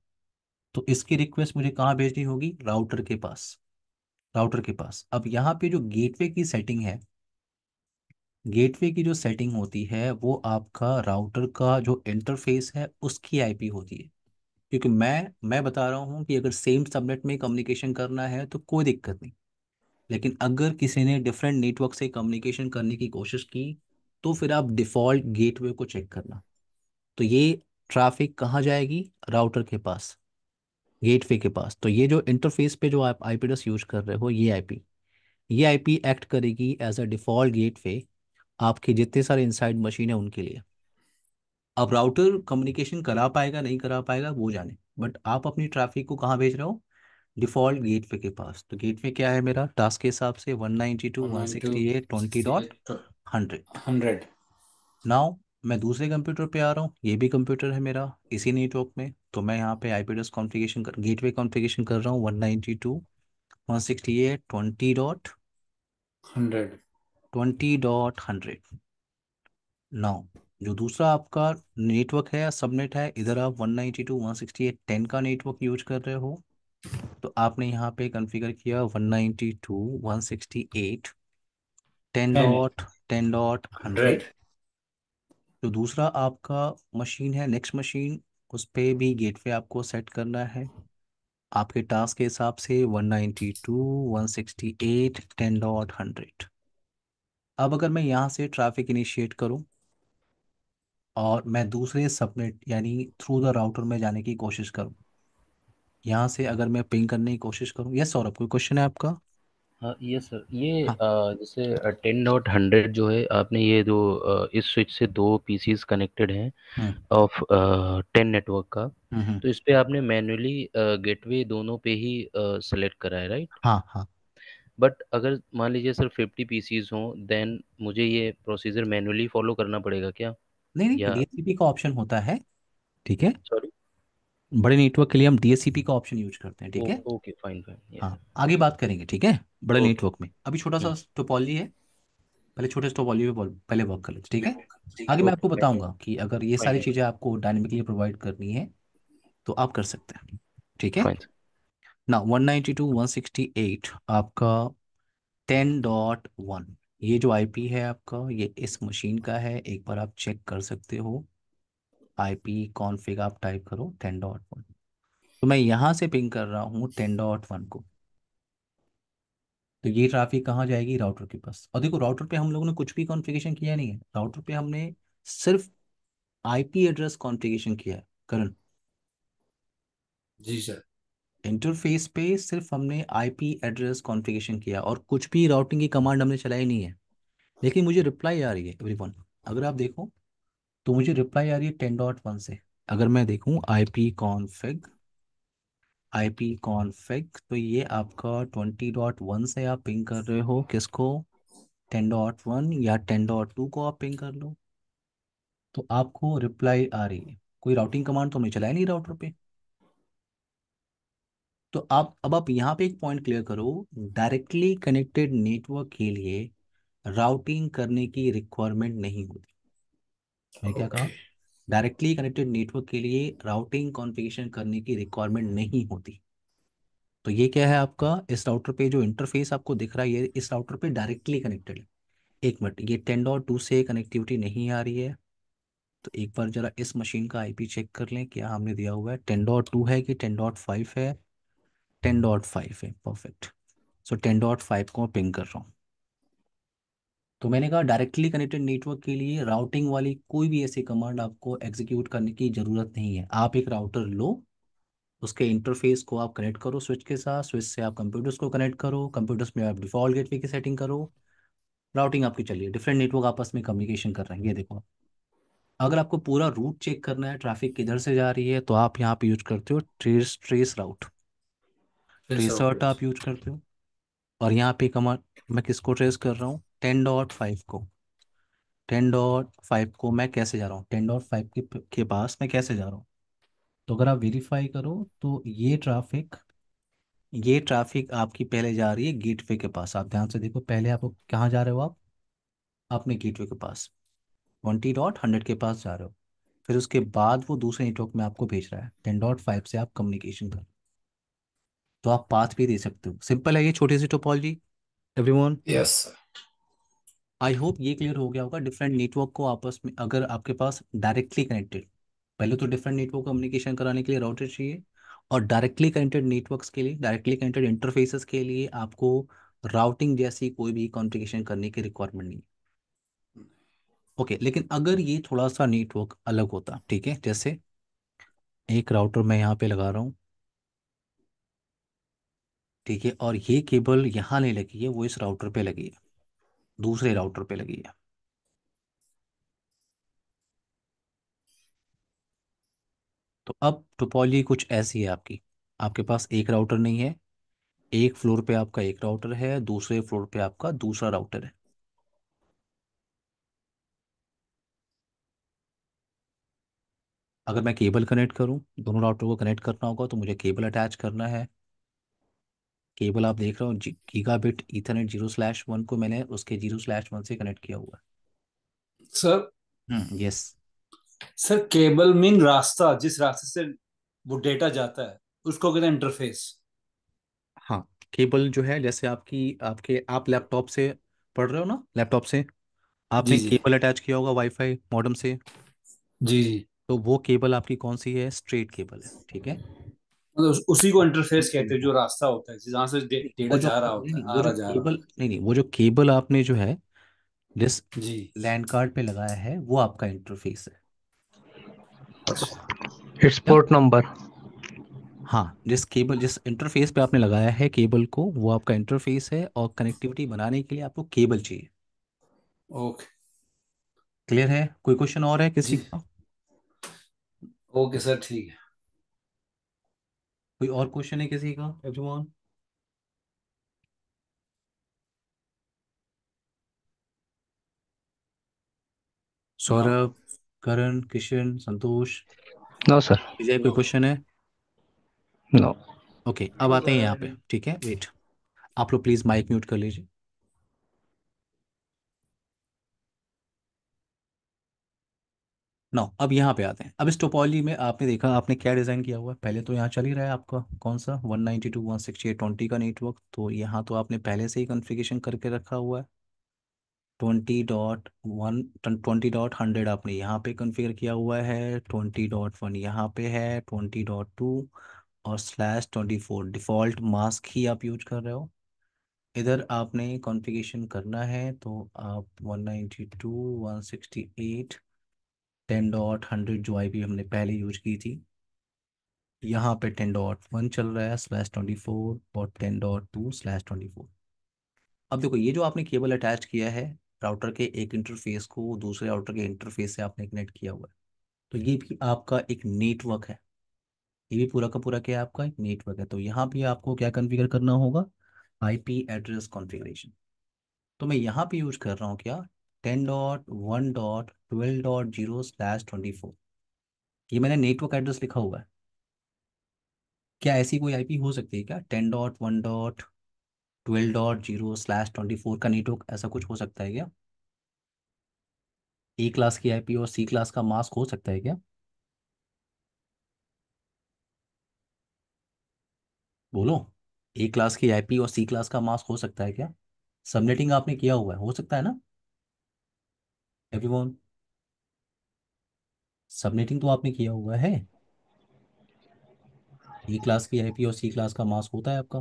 तो इसकी रिक्वेस्ट मुझे कहाँ भेजनी होगी, राउटर के पास। राउटर के पास अब यहाँ पे जो गेटवे की सेटिंग है, गेटवे की जो सेटिंग होती है वो आपका राउटर का जो इंटरफेस है उसकी आईपी होती है। क्योंकि मैं बता रहा हूँ कि अगर सेम सबनेट में कम्युनिकेशन करना है तो कोई दिक्कत नहीं, लेकिन अगर किसी ने डिफरेंट नेटवर्क से कम्युनिकेशन करने की कोशिश की तो फिर आप डिफ़ॉल्ट गेटवे को चेक करना। तो ये ट्रैफिक कहाँ जाएगी, राउटर के पास, गेटवे के पास। तो ये जो इंटरफेस पे जो आप आईपी एड्रेस यूज कर रहे हो, ये आईपी एक्ट करेगी एज अ डिफ़ॉल्ट गेटवे आपके जितने सारे इनसाइड मशीन है उनके लिए। अब राउटर कम्युनिकेशन करा पाएगा नहीं करा पाएगा वो जाने, बट आप अपनी ट्रैफिक को कहाँ भेज रहे हो, डिफ़ॉल्ट गेटवे के पास। तो गेटवे क्या है मेरा टास्क के हिसाब से 192.168.20.100। 100। नाउ मैं दूसरे कंप्यूटर पे आ रहा हूँ, ये भी कंप्यूटर है मेरा इसी नेटवर्क में, तो मैं यहाँ पे आईपी एड्रेस कॉन्फ़िगरेशन कर गेटवे कॉन्फ़िगरेशन कर रहा हूँ 192.168.20.100। 100। 20.100। नाउ जो दूसरा आपका नेटवर्क है या सबनेट है, इधर आप 192.168.10 का नेटवर्क यूज कर रहे हो, तो आपने यहाँ पे कॉन्फ़िगर किया 192.168.10 10। डॉट 10.100। 100। जो दूसरा आपका मशीन है, नेक्स्ट मशीन, उस पे भी गेटवे आपको सेट करना है आपके टास्क के हिसाब से 192, 168, 10.100। अब अगर मैं यहाँ से ट्रैफिक इनिशिएट करूँ और मैं दूसरे सबनेट यानी थ्रू द राउटर में जाने की कोशिश करूँ, यहाँ से अगर मैं पिंग करने की कोशिश करूँ। यस सौरभ, कोई क्वेश्चन है आपका? हाँ ये सर, ये हाँ। जैसे 10.100 जो है, आपने ये जो इस स्विच से दो पीसीज कनेक्टेड हैं हम्म। ऑफ 10 नेटवर्क का, हम्म। तो इस पे आपने मैन्युअली गेटवे दोनों पे ही सेलेक्ट करा है, राइट? हाँ हाँ। बट अगर मान लीजिए सर 50 पीसीज हों, देन मुझे ये प्रोसीजर मैन्युअली फॉलो करना पड़ेगा क्या? नहीं नहीं, या डीएचसीपी का ऑप्शन होता है। ठीक है। सॉरी। बड़े नेटवर्क के लिए हम डीएचसीपी का ऑप्शन यूज करते हैं। ठीक है। Okay, fine fine, yes. हाँ, आगे बात करेंगे। ठीक है। बड़े ओके। नेटवर्क में अभी छोटा सा टोपोलॉजी है, पहले छोटे से टोपोलॉजी पे पहले वर्क कर लेते हैं। ठीक है। आगे मैं ओके, आपको बताऊंगा कि अगर ये सारी फाइन चीज़ें आपको डायनेमिकली प्रोवाइड करनी है तो आप कर सकते हैं। ठीक है फाइन। ना। 192, 168 आपका 10.1, ये जो आईपी है आपका, ये इस मशीन का है। एक बार आप चेक कर सकते हो। आईपी कॉन्फ़िग आप टाइप करो 10.1। तो मैं यहाँ से पिंग कर रहा हूँ 10.1 को। तो ये ट्रैफिक कहाँ जाएगी? राउटर के पास। और देखो, राउटर पे हम लोगों ने कुछ भी कॉन्फ़िगरेशन किया नहीं है। राउटर पे हमने सिर्फ आईपी एड्रेस कॉन्फ़िगरेशन किया है करण। जी सर। इंटरफेस पे सिर्फ हमने आईपी एड्रेस कॉन्फ़िगरेशन किया और कुछ भी राउटिंग की कमांड हमने चलाई नहीं है। लेकिन मुझे रिप्लाई आ रही है एवरीवन। अगर आप देखो तो मुझे रिप्लाई आ रही है 10.1 से। अगर मैं देखूँ IP कॉन्फ़िग तो ये आपका 20.1 से आप पिंग कर रहे हो किसको? 10.1 या 10.2 को आप पिंग कर लो तो आपको रिप्लाई आ रही है। कोई राउटिंग कमांड तो हमने चलाया नहीं राउटर पे। तो आप अब आप यहाँ पे एक पॉइंट क्लियर करो। डायरेक्टली कनेक्टेड नेटवर्क के लिए राउटिंग करने की रिक्वायरमेंट नहीं होती। मैं क्या कहा? ओके। डायरेक्टली कनेक्टेड नेटवर्क के लिए राउटिंग कॉन्फ़िगरेशन करने की रिक्वायरमेंट नहीं होती। तो ये क्या है आपका? इस राउटर पे जो इंटरफेस आपको दिख रहा है ये इस राउटर पे डायरेक्टली कनेक्टेड है। एक मिनट, ये 10.2 से कनेक्टिविटी नहीं आ रही है। तो एक बार जरा इस मशीन का आईपी चेक कर लें, क्या हमने दिया हुआ है? 10.2 है कि 10.5 है? 10.5 है, परफेक्ट। सो 10.5 को मैं पिंग कर रहा हूँ। तो मैंने कहा डायरेक्टली कनेक्टेड नेटवर्क के लिए राउटिंग वाली कोई भी ऐसी कमांड आपको एग्जीक्यूट करने की ज़रूरत नहीं है। आप एक राउटर लो, उसके इंटरफेस को आप कनेक्ट करो स्विच के साथ, स्विच से आप कंप्यूटर्स को कनेक्ट करो, कंप्यूटर्स में आप डिफ़ॉल्ट गेटवे की सेटिंग करो। राउटिंग आपकी चलिए, डिफरेंट नेटवर्क आपस में कम्युनिकेशन कर रहे हैं। ये देखो, अगर आपको पूरा रूट चेक करना है ट्रैफिक किधर से जा रही है तो आप यहाँ पे यूज करते हो ट्रेस ट्रेस राउट। फिर ट्रेस सर राउट आप यूज करते हो। और यहाँ पे कमांड, मैं किसको ट्रेस कर रहा हूँ? 10.5 को। 10.5 को मैं कैसे जा रहा हूँ? 10.5 के पास मैं कैसे जा रहा हूँ? तो अगर आप वेरीफाई करो तो ये ट्रैफिक आपकी पहले जा रही है गेटवे के पास। आप ध्यान से देखो, पहले आप कहाँ जा रहे हो? आप अपने गेटवे के पास 20.100 के पास जा रहे हो। फिर उसके बाद वो दूसरे नेटवर्क में आपको भेज रहा है 10.5 से आप कम्युनिकेशन कर। तो आप पाथ भी दे सकते हो। सिंपल है ये छोटी सी topology everyone. Yes sir. I hope ये क्लियर हो गया होगा। डिफरेंट नेटवर्क को आपस में अगर आपके पास डायरेक्टली कनेक्टेड, पहले तो डिफरेंट नेटवर्क कम्युनिकेशन कराने के लिए राउटर चाहिए। और डायरेक्टली कनेक्टेड नेटवर्क्स के लिए, डायरेक्टली कनेक्टेड इंटरफेसेस के लिए आपको राउटिंग जैसी कोई भी कॉन्फ़िगरेशन करने की रिक्वायरमेंट नहीं। ओके, लेकिन अगर ये थोड़ा सा नेटवर्क अलग होता, ठीक है, जैसे एक राउटर मैं यहाँ पे लगा रहा हूँ, ठीक है, और ये केबल यहाँ नहीं लगी है, वो इस राउटर पे लगी है, दूसरे राउटर पे लगी है। तो अब टोपोलॉजी कुछ ऐसी है आपकी। आपके पास एक राउटर नहीं है, एक फ्लोर पे आपका एक राउटर है, दूसरे फ्लोर पे आपका दूसरा राउटर है। अगर मैं केबल कनेक्ट करूं, दोनों राउटर को कनेक्ट करना होगा तो मुझे केबल अटैच करना है। केबल आप देख रहे हो गीगाबिट ईथरनेट 0/1 को मैंने उसके 0/1 से कनेक्ट किया हुआ सर, है। यस। सर केबल मीन रास्ता, जिस रास्ते से वो डेटा जाता है उसको कहते हैं इंटरफेस। हाँ, केबल जो है जैसे आप लैपटॉप से पढ़ रहे हो ना, लैपटॉप से जी आपने जी। केबल अटैच किया होगा वाईफाई मॉडेम से। जी जी। तो वो केबल आपकी कौन सी है? स्ट्रेट केबल है। ठीक है। मतलब उसी को इंटरफेस कहते हैं, जो रास्ता होता है जहाँ से वो डेटा जो जा रहा नहीं होता है, नहीं, आ वो जो रहा जा रहा केबल नहीं नहीं, वो जो केबल आपने जो है जिस होता है। जी। लैंड कार्ड पे लगाया है वो आपका इंटरफेस है। अच्छा। इट्स क्या? Port number. हाँ, जिस इंटरफेस पे आपने लगाया है केबल को वो आपका इंटरफेस है, और कनेक्टिविटी बनाने के लिए आपको केबल चाहिए। ओके। क्लियर है? कोई क्वेश्चन और है किसी जी। का? ओके सर, ठीक है। कोई और क्वेश्चन है किसी का एवरीवन? नो। सौरभ, करण, किशन, संतोष, नो सर। विजय, कोई नो। क्वेश्चन है? नो। ओके, अब आते हैं यहाँ पे। ठीक है, वेट, आप लोग प्लीज माइक म्यूट कर लीजिए। नो, अब यहाँ पे आते हैं। अब इस टोपोलॉजी में आपने देखा आपने क्या डिज़ाइन किया हुआ है। पहले तो यहाँ चल ही रहा है आपका कौन सा 192.168.20 का नेटवर्क, तो यहाँ तो आपने पहले से ही कॉन्फ़िगरेशन करके रखा हुआ है। 20.1 20.100 आपने यहाँ पे कॉन्फ़िगर किया हुआ है, 20.1 यहाँ पे है, 20.2 और /24 डिफ़ॉल्ट मास्क ही आप यूज कर रहे हो। इधर आपने कॉन्फ़िगरेशन करना है तो आप 192.168 10.100 जो आईपी हमने पहले यूज की थी, यहाँ पे 10.1 चल रहा है /24 और 10.2/24। अब देखो ये जो आपने केबल अटैच किया है राउटर के एक इंटरफेस को दूसरे राउटर के इंटरफेस से आपने कनेक्ट किया हुआ है, तो ये भी आपका एक नेटवर्क है। ये भी पूरा का पूरा क्या है, आपका एक नेटवर्क है। तो यहाँ भी आपको क्या कॉन्फ़िगर करना होगा, आईपी एड्रेस कॉन्फ़िगरेशन। तो मैं यहाँ पे यूज कर रहा हूँ क्या, 10.1.12.0/24। ये मैंने नेटवर्क एड्रेस लिखा हुआ है। क्या ऐसी कोई आईपी हो सकती है क्या, 10.1.12.0/24 का नेटवर्क, ऐसा कुछ हो सकता है क्या? ए क्लास की आईपी और सी क्लास का मास्क हो सकता है क्या? बोलो, ए क्लास की आईपी और सी क्लास का मास्क हो सकता है क्या? सबनेटिंग आपने किया हुआ है, हो सकता है ना एवरीवन? सबनेटिंग तो आपने किया हुआ है। ए क्लास की आईपी और सी क्लास का मास्क होता है आपका?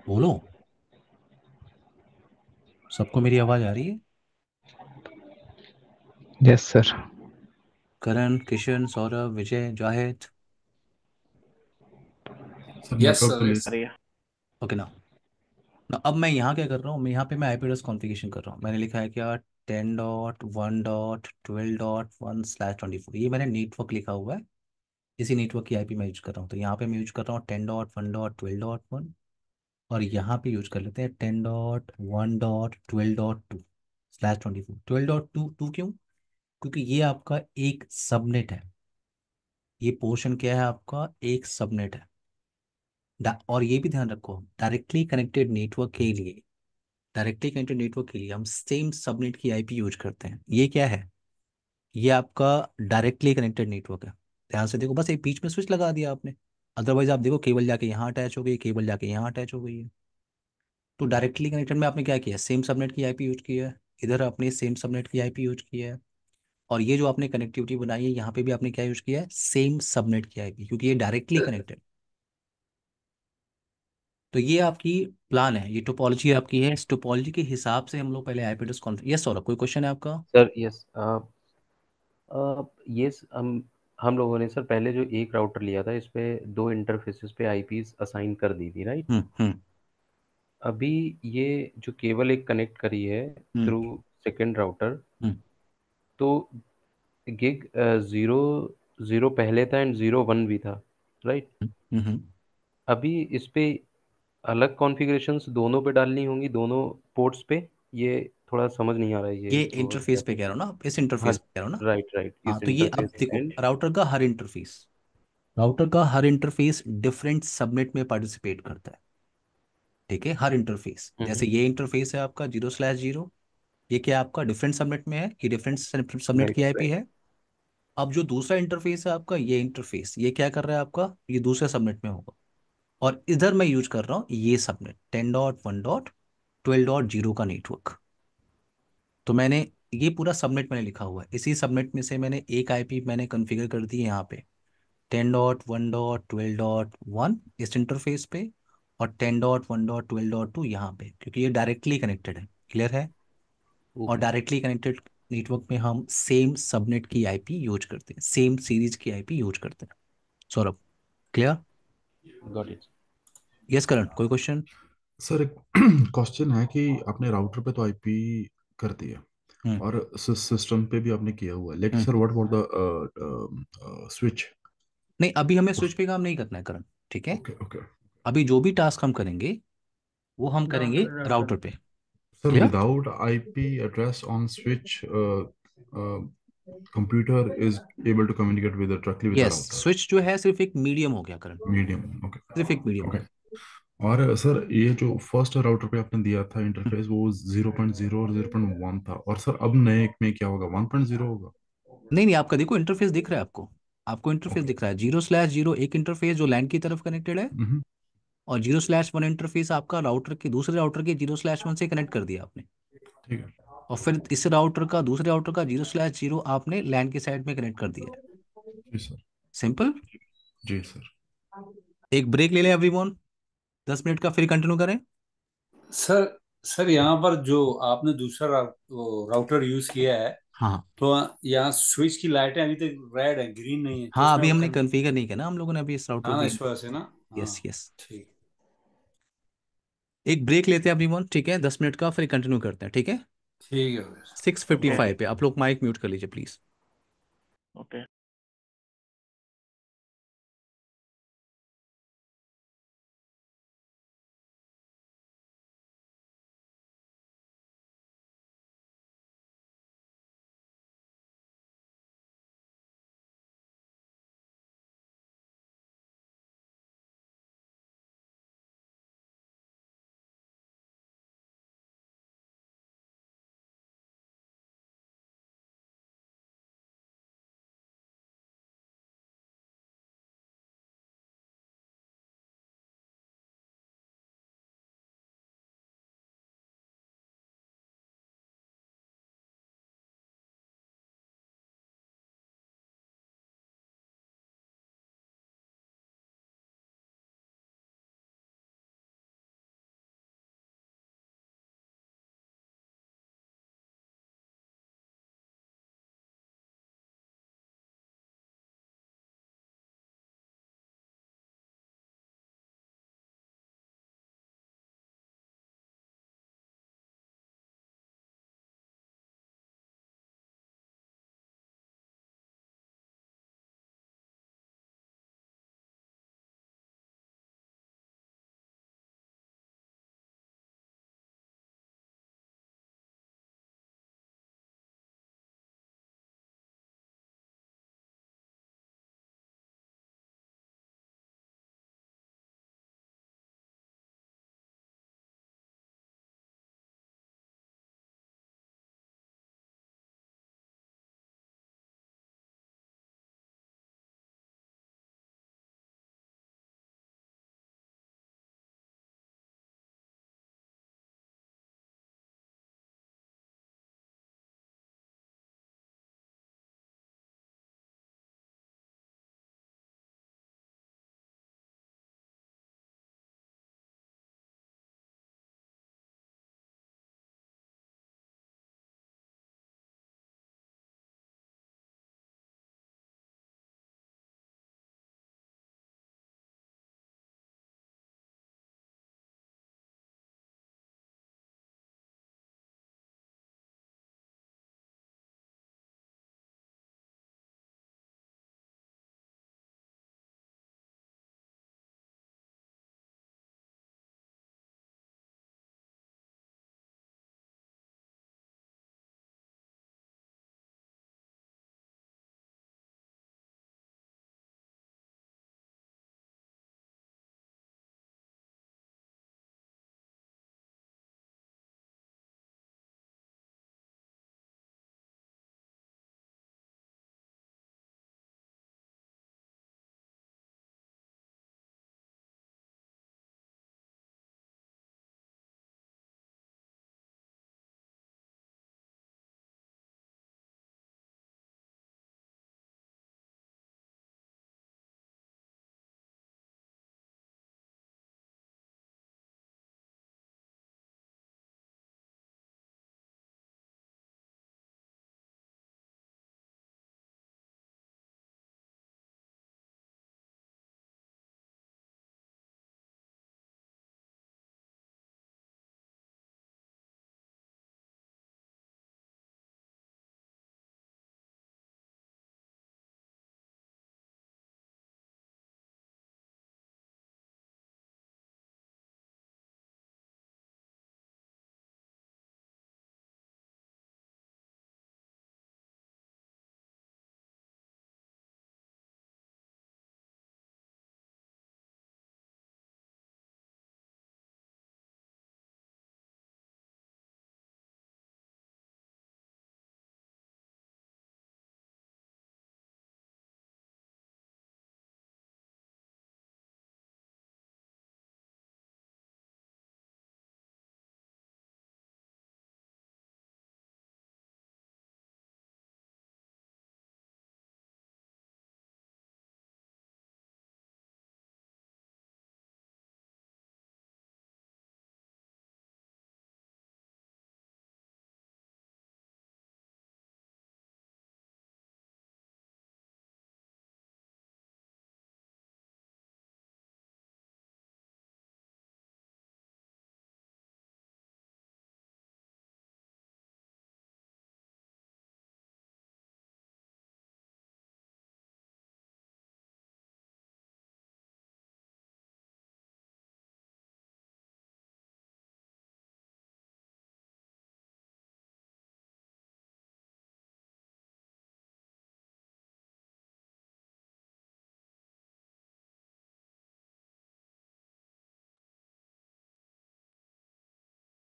बोलो, सबको मेरी आवाज आ रही है? Yes sir. Karan, Kishan, Saurabh, Vijay, Zahid. Sir yes network sir, police. Yes. अरे ओके ना। ना अब मैं यहाँ क्या कर रहा हूँ, मैं यहाँ पे मैं आईपी एड्रेस कॉन्फ़िगरेशन कर रहा हूँ। मैंने लिखा है क्या, 10.1.12.1/24, ये मैंने नेटवर्क लिखा हुआ है। इसी नेटवर्क की आईपी मैं यूज कर रहा हूँ। तो यहाँ पे मैं यूज कर रहा हूँ 10.1.12.1, और यहाँ पे यूज कर लेते हैं 10.1.12.2/24। 12.2 क्यों? क्योंकि ये आपका एक सबनेट है। ये पोर्शन क्या है आपका, एक सबनेट है। और ये भी ध्यान रखो, डायरेक्टली कनेक्टेड नेटवर्क के लिए हम सेम सबनेट की आईपी यूज करते हैं। ये क्या है, ये आपका डायरेक्टली कनेक्टेड नेटवर्क है। ध्यान से देखो, बस एक बीच में स्विच लगा दिया आपने। अदरवाइज आप देखो केबल जाके यहाँ अटैच हो गई, केबल जाके यहाँ अटैच हो गई है। तो डायरेक्टली कनेक्टेड में आपने क्या किया, सेम सबनेट की आईपी यूज की है। इधर आपने सेम सबनेट की आईपी यूज की है। और ये जो आपने कनेक्टिविटी बनाई है यहाँ पे भी आपने क्या यूज किया है, सेम सबनेट की आईपी, क्योंकि ये डायरेक्टली कनेक्टेड। तो ये आपकी प्लान है, ये टोपोलॉजी आपकी है। इस टोपोलॉजी के हिसाब से हम लोग पहले IP address configure. Yes Saurabh, कोई क्वेश्चन है आपका? Sir yes. ये हम लोगों ने सर पहले जो एक राउटर लिया था इस पे दो इंटरफेसेस पे आईपीस असाइन कर दी थी, राइट? हम्म। अभी ये जो केबल एक कनेक्ट करी है हम्म। थ्रू सेकंड राउटर, हम्म। तो गिग जीरो जीरो पहले था एंड जीरो वन भी था, राइट? हम्म। अभी इस पे अलग कॉन्फ़िगरेशंस दोनों पे डालनी होंगी, दोनों पोर्ट्स पे। ये थोड़ा समझ नहीं आ रहा है ये ये जो इंटरफेस पे आपने। कह रहे हो ना आप, इस हाँ। इंटरफेस पे कह रहे हो ना? राइट राइट, हाँ, इस तो ये अब इंटरफेस देखो, एंड। राउटर का हर इंटरफेस डिफरेंट सबनेट में पार्टिसिपेट करता है। ठीक है, हर इंटरफेस, जैसे ये इंटरफेस है आपका 0/0, ये क्या है आपका डिफरेंट सबनेट में है, ये डिफरेंट सबनेट राइट की आईपी राइट। है। अब जो दूसरा इंटरफेस है आपका, ये इंटरफेस ये क्या कर रहा है आपका, ये दूसरे सबनेट में होगा। और इधर मैं यूज कर रहा हूँ ये सबनेट 10.1.12.0 का नेटवर्क। तो मैंने ये पूरा सबनेट मैंने लिखा हुआ है, इसी सबनेट में से मैंने एक आईपी मैंने कॉन्फ़िगर कर दी है यहाँ पे 10.1.12.1 इस इंटरफेस पे, और 10.1.12.2 यहाँ पे, क्योंकि ये डायरेक्टली कनेक्टेड है। क्लियर है? और ओके डायरेक्टली कनेक्टेड नेटवर्क में हम सेम सबनेट की आईपी यूज करते हैं, सेम सीरीज की आईपी यूज करते हैं। Saurabh, clear? Got it. Yes Karan, कोई क्वेश्चन? सर एक क्वेश्चन है कि आपने राउटर पे तो आईपी कर दिया हम्म और सिस्टम पे भी आपने किया हुआ है, लेकिन hmm sir what about the switch? नहीं, अभी हमें स्विच पे काम नहीं करना है करण, ठीक है? Okay okay. अभी जो भी टास्क हम करेंगे वो हम करेंगे राउटर राउटर राउटर पे। Sir clear? Without IP address on switch computer is able to communicate with directly with the yes, router. Switch जो है सिर्फ एक मीडियम हो गया करण, मीडियम, ओके सिर्फ एक मीडियम हो ओके। गया। और सर ये जो फर्स्ट राउटर पे आपने दिया था हम्म, इंटरफेस, वो 0.0 और 0.1 था, और सर अब नए में क्या होगा, 1.0 होगा? नहीं नहीं, आपका देखो इंटरफेस दिख रहा है आपको, आपको इंटरफेस ओके। दिख रहा है। 0/0 एक इंटरफेस जो लैन की तरफ कनेक्टेड है, हम्म, और 0/1 इंटरफेस आपका राउटर के दूसरे राउटर के 0/1 से कनेक्ट कर दिया आपने। ठीक है। और फिर इस राउटर का दूसरे राउटर का 0/0 आपने लैन के साइड में कनेक्ट कर दिया है। जी सर। सिंपल। जी सर। एक ब्रेक ले लें एवरीवन, 10 मिनट का, फिर कंटिन्यू करें। सर सर यहाँ पर जो आपने दूसरा राउटर यूज किया है, हाँ तो यहाँ स्विच की लाइटें अभी तक रेड है, ग्रीन नहीं है, तो हाँ, उसमें अभी अब हमने कन्फिगर नहीं किया ना हम लोगों ने अभी इस राउटर हाँ को। इस वजह से ना। हाँ यस यस। ठीक। एक ब्रेक लेते हैं एवरीवन, ठीक है? 10 मिनट का, फिर कंटिन्यू करते हैं, ठीक है? ठीक है फिर। सिक्स फिफ्टी ओके फाइव पे आप लोग माइक म्यूट कर लीजिए प्लीज। ओके।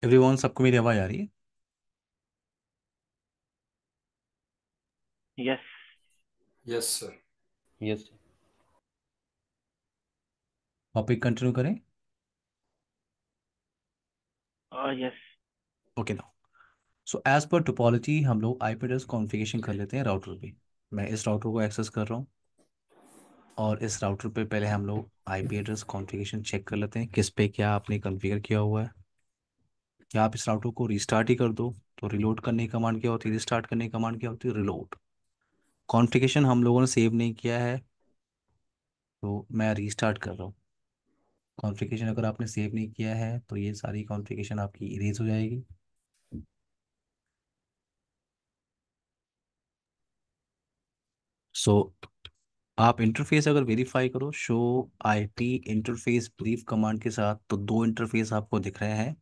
एवरीवन, सबको मेरी आवाज़ आ रही है? Yes. Yes sir. Yes. Topic continue करें? यस। ओके ना। सो एज पर टोपोलॉजी हम लोग आईपी एड्रेस कॉन्फ़िगरेशन कर लेते हैं राउटर पे। मैं इस राउटर को एक्सेस कर रहा हूँ, और इस राउटर पे पहले हम लोग आईपी एड्रेस कॉन्फ़िगरेशन चेक कर लेते हैं किस पे क्या आपने कॉन्फ़िगर किया हुआ है। क्या आप इस राउटर को रिस्टार्ट ही कर दो? तो रिलोड करने की कमांड क्या होती है, रिस्टार्ट करने की कमांड क्या होती है, रिलोड। कॉन्फ़िगरेशन हम लोगों ने सेव नहीं किया है, तो मैं रीस्टार्ट कर रहा हूँ। कॉन्फ़िगरेशन अगर आपने सेव नहीं किया है तो ये सारी कॉन्फ़िगरेशन आपकी इरेज हो जाएगी। सो आप इंटरफेस अगर वेरीफाई करो show IP interface brief command के साथ, तो दो इंटरफेस आपको दिख रहे हैं।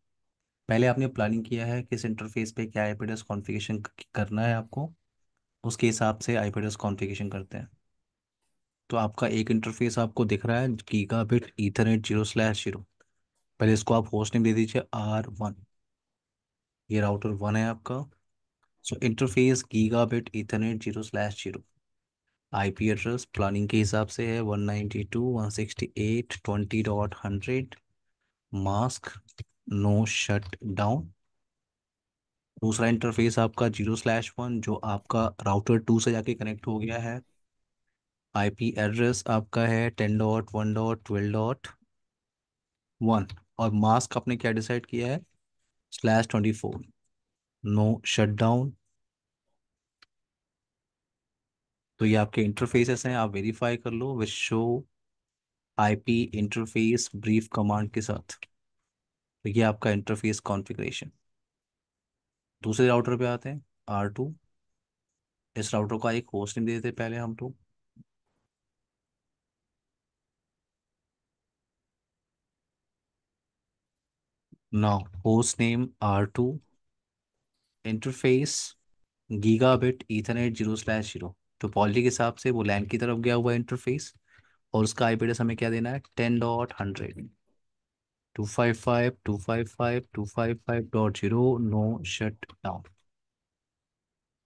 पहले आपने प्लानिंग किया है किस इंटरफेस पे क्या आईपी एड्रेस कॉन्फ़िगरेशन करना है आपको, उसके हिसाब से आईपी एड्रेस कॉन्फ़िगरेशन करते हैं। तो आपका एक इंटरफेस आपको दिख रहा है गीगाबिट ईथरनेट 0/0। पहले इसको आप होस्ट नेम दे दीजिए R1। ये राउटर 1 है आपका। So interface gigabit Ethernet 0/0। IP address planning के हिसाब से है 192.168.20.100। Mask no shut down. दूसरा इंटरफेस आपका 0/1 जो आपका राउटर 2 से जाके कनेक्ट हो गया है। आईपी एड्रेस आपका है 10.1.12.1। और मास्क आपने क्या डिसाइड किया है, /24। No shut down. तो ये आपके इंटरफेसेस हैं, आप वेरीफाई कर लो with show IP interface brief command के साथ। तो ये आपका इंटरफेस कॉन्फ़िगरेशन। दूसरे राउटर पे आते हैं, R2। इस राउटर का एक होस्ट नेम दे देते हैं पहले हम लोग। Now host name R2, interface gigabit Ethernet 0/0। Topology के हिसाब से वो लैन की तरफ गया हुआ इंटरफेस, और उसका आईपी एड्रेस हमें क्या देना है, 10.100। 255.255.255.0। No shut down.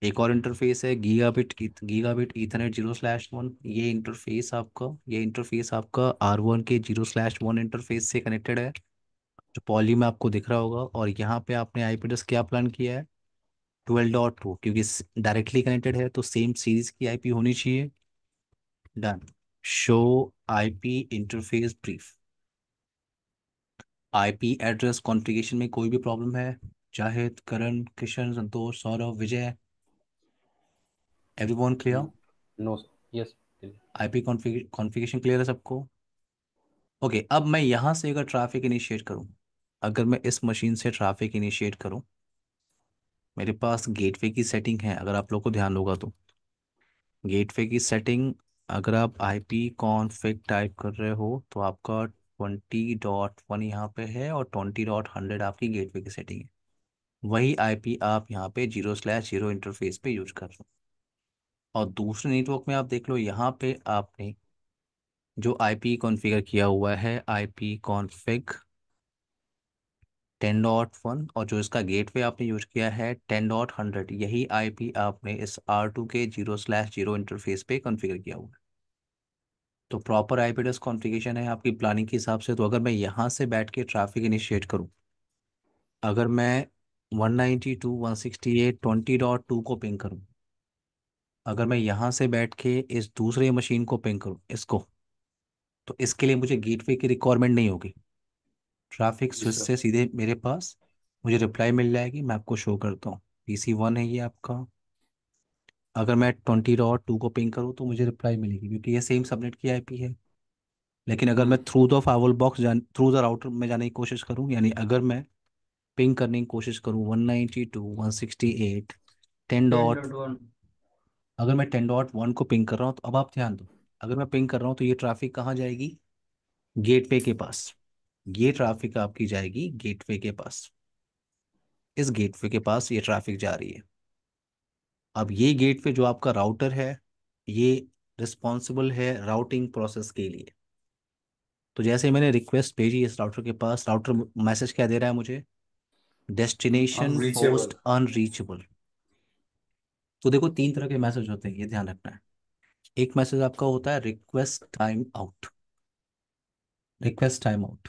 एक और इंटरफेस है गीगाबिट ईथरनेट 0/1। ये इंटरफेस आपका R1 के 0/1 इंटरफेस से कनेक्टेड है, जो पॉली में आपको दिख रहा होगा। और यहाँ पे आपने आईपी एड्रेस क्या प्लान किया है, 12.2, क्योंकि डायरेक्टली कनेक्टेड है तो सेम सीरीज की आईपी होनी चाहिए। Done. Show IP interface brief. IP address configuration में कोई भी प्रॉब्लम है? Zahid, Karan, Kishan, Santosh, Saurabh, Vijay, everyone clear? No sir. Yes. IP configuration clear है सबको? ओके, अब मैं यहाँ से अगर ट्रैफिक इनिशिएट करूँ, अगर मैं इस मशीन से ट्रैफिक इनिशिएट करूँ, मेरे पास गेटवे की सेटिंग है, अगर आप लोग को ध्यान होगा तो गेटवे की सेटिंग, अगर आप IP कॉन्फ़िग टाइप कर रहे हो तो आपका 20.1 यहाँ पे है, और 20.100 आपकी गेटवे की सेटिंग है। वही IP आप यहाँ पे 0/0 इंटरफेस पे यूज कर रहे हो। और दूसरे नेटवर्क में आप देख लो, यहाँ पे आपने जो IP कॉन्फ़िगर किया हुआ है IP कॉन्फ़िग 10.1, और जो इसका गेटवे आपने यूज किया है 10.100, यही IP आपने इस R2 के 0/0 इंटरफेस पे कॉन्फ़िगर किया हुआ है। तो प्रॉपर आईपी एड्रेस कॉन्फ़िगरेशन है आपकी प्लानिंग के हिसाब से। तो अगर मैं यहाँ से बैठ के ट्रैफिक इनिशिएट करूँ, अगर मैं 192.168.20.2 को पिंग करूँ, अगर मैं यहाँ से बैठ के इस दूसरे मशीन को पिंग करूँ इसको, तो इसके लिए मुझे गेटवे की रिक्वायरमेंट नहीं होगी। ट्रैफिक जी स्विच सर। से सीधे मेरे पास मुझे रिप्लाई मिल जाएगी। मैं आपको शो करता हूँ, PC1 है ये आपका। अगर मैं 20.2 को पिंग करूँ तो मुझे रिप्लाई मिलेगी, क्योंकि ये सेम सबनेट की IP है। लेकिन अगर मैं through the firewall box through the router में जाने की कोशिश करूँ, यानी अगर मैं पिंग करने की कोशिश करूँ 192.168 ten ten dot dot one अगर मैं 10.1 को पिंग कर रहा हूँ, तो अब आप ध्यान दो, अगर मैं पिंग कर रहा हूँ तो ये ट्रैफिक कहाँ जाएगी, गेटवे के पास। ये ट्रैफिक आपकी जाएगी गेटवे के पास। इस गेटवे के पास ये ट्रैफिक जा रही है। अब ये गेटवे जो आपका राउटर है, ये रिस्पॉन्सिबल है राउटिंग प्रोसेस के लिए। तो जैसे मैंने रिक्वेस्ट भेजी इस राउटर के पास, राउटर मैसेज क्या दे रहा है मुझे, डेस्टिनेशन अनरीचेबल। Host unreachable. तो देखो, तीन तरह के मैसेज होते हैं, ये ध्यान रखना है। एक मैसेज आपका होता है request time out. Request time out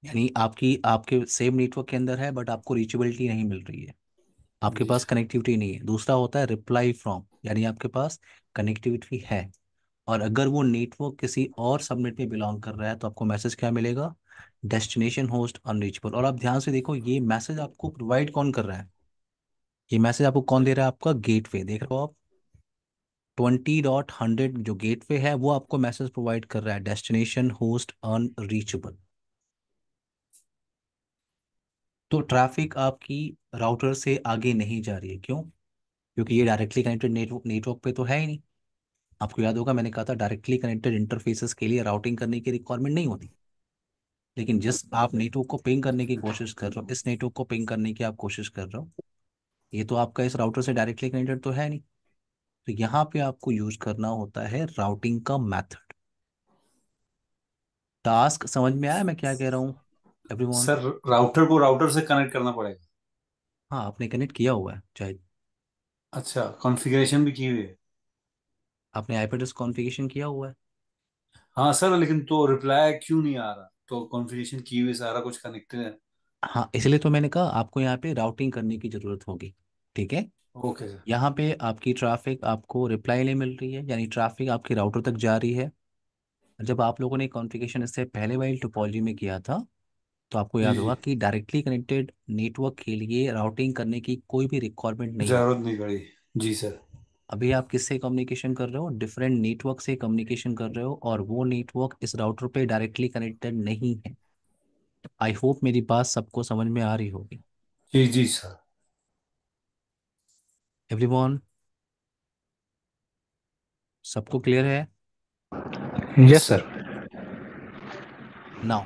यानी आपकी आपके सेम नेटवर्क के अंदर है बट आपको रीचेबिलिटी नहीं मिल रही है, आपके जी पास सर। कनेक्टिविटी नहीं है। दूसरा होता है रिप्लाई फ्रॉम, यानी आपके पास कनेक्टिविटी है और अगर वो नेटवर्क किसी और सबनेट में बिलोंग कर रहा है तो आपको मैसेज क्या मिलेगा? Destination host unreachable. और आप ध्यान से देखो, ये मैसेज आपको प्रोवाइड कौन कर रहा है? ये मैसेज आपको कौन दे रहा है? आपका गेटवे। देख रहे हो आप, 20.100 जो गेटवे है वो आपको मैसेज प्रोवाइड कर रहा है, डेस्टिनेशन होस्ट अनरीचेबल। तो ट्रैफिक आपकी राउटर से आगे नहीं जा रही है, क्यों? क्योंकि ये डायरेक्टली कनेक्टेड नेटवर्क नेटवर्क पे तो है ही नहीं। आपको याद होगा मैंने कहा था डायरेक्टली कनेक्टेड इंटरफेसेस के लिए राउटिंग करने की रिक्वायरमेंट नहीं होती। लेकिन जिस आप नेटवर्क को पिंग करने की कोशिश कर रहे हो, इस नेटवर्क को पिंग करने की आप कोशिश कर रहे हो, ये तो आपका इस राउटर से डायरेक्टली कनेक्टेड तो है नहीं। तो यहाँ पे आपको यूज करना होता है राउटिंग का मेथड। टास्क समझ में आया मैं क्या कह रहा हूँ एवरीवन? सर राउटर को राउटर से कनेक्ट करना पड़ेगा? हाँ, आपने कनेक्ट किया हुआ है चाहे, अच्छा, कॉन्फ़िगरेशन भी की हुई है? आपने आईपी एड्रेस कॉन्फ़िगरेशन किया हुआ है। हाँ सर, लेकिन तो रिप्लाई क्यों नहीं आ रहा? तो कॉन्फ़िगरेशन की हुई, सारा कुछ कनेक्टेड है। हाँ, इसलिए तो मैंने कहा आपको यहाँ पे राउटिंग करने की जरूरत होगी। ठीक है, ओके सर। यहाँ पे आपकी ट्रैफिक आपको रिप्लाई नहीं मिल रही है, यानी ट्रैफिक आपके राउटर तक जा रही है। जब आप लोगों ने कॉन्फ़िगरेशन इससे पहले वाली टोपोलॉजी में किया था तो आपको जी याद जी, होगा कि डायरेक्टली कनेक्टेड नेटवर्क के लिए राउटिंग करने की कोई भी रिक्वायरमेंट नहीं होती। जरूरत नहीं पड़ी। जी सर। अभी आप किससे कम्युनिकेशन कर रहे हो? डिफरेंट नेटवर्क से कम्युनिकेशन कर रहे हो और वो नेटवर्क इस राउटर पे डायरेक्टली कनेक्टेड नहीं है। आई होप मेरी बात सबको समझ में आ रही होगी। जी जी सर। एवरीवन, सबको क्लियर है? Yes yes sir. Sir. Now,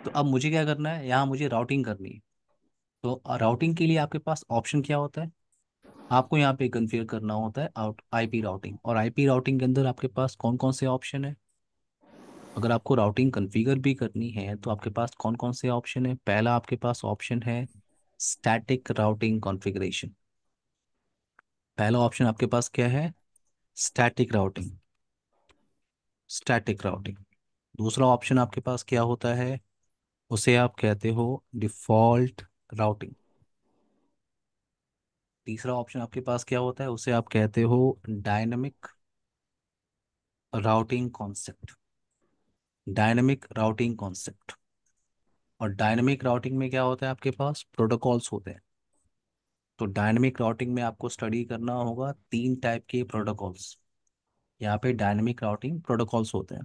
तो अब मुझे क्या करना है? यहाँ मुझे राउटिंग करनी है। तो राउटिंग के लिए आपके पास ऑप्शन क्या होता है? आपको यहाँ पे कन्फिगर करना होता है आउट आईपी राउटिंग। और आईपी राउटिंग के अंदर आपके पास कौन कौन से ऑप्शन है? अगर आपको राउटिंग कॉन्फ़िगर भी करनी है तो आपके पास कौन कौन से ऑप्शन है? पहला आपके पास ऑप्शन है स्टैटिक राउटिंग कॉन्फ़िगरेशन। पहला ऑप्शन आपके पास क्या है? Static routing. Static routing. दूसरा ऑप्शन आपके पास क्या होता है? उसे आप कहते हो डिफॉल्ट राउटिंग। तीसरा ऑप्शन आपके पास क्या होता है? उसे आप कहते हो dynamic routing concept. Dynamic routing concept. और डायनामिक राउटिंग में क्या होता है? आपके पास प्रोटोकॉल्स होते हैं। तो डायनेमिक राउटिंग में आपको स्टडी करना होगा तीन टाइप के प्रोटोकॉल्स। यहाँ पे डायनेमिक राउटिंग प्रोटोकॉल्स होते हैं।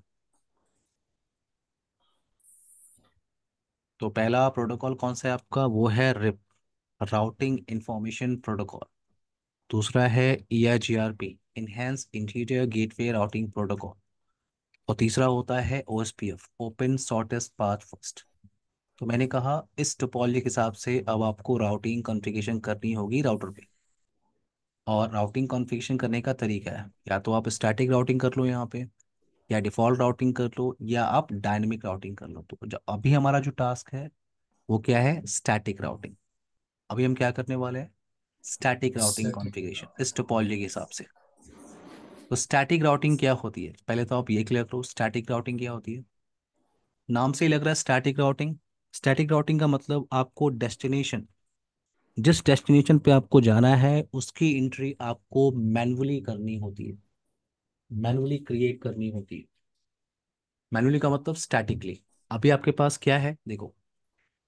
तो पहला प्रोटोकॉल कौन सा है आपका? वो है रिप, राउटिंग इंफॉर्मेशन प्रोटोकॉल। दूसरा है EIGRP, enhance interior gateway routing protocol. और तीसरा होता है OSPF, open shortest path first. तो मैंने कहा इस टोपोलॉजी के हिसाब से अब आपको राउटिंग कॉन्फ़िगरेशन करनी होगी राउटर पे। और राउटिंग कॉन्फ़िगरेशन करने का तरीका है, या तो आप स्टैटिक राउटिंग कर लो यहाँ पे, या डिफ़ॉल्ट राउटिंग कर लो, या आप डायनेमिक राउटिंग कर लो। तो जो अभी हमारा जो टास्क है वो क्या है? Static routing. अभी हम क्या करने वाले हैं? Static routing static. कॉन्फ़िगरेशन इस टोपोलॉजी के हिसाब से। तो स्टैटिक राउटिंग क्या होती है? पहले तो आप ये क्लियर करो, स्टैटिक राउटिंग क्या होती है। नाम से ही लग रहा है स्टैटिक राउटिंग। स्टैटिक राउटिंग का मतलब आपको डेस्टिनेशन, जिस डेस्टिनेशन पे आपको जाना है उसकी एंट्री आपको मैन्युअली करनी होती है, मैन्युअली क्रिएट करनी होती है। मैन्युअली का मतलब स्टैटिकली। अभी आपके पास क्या है देखो,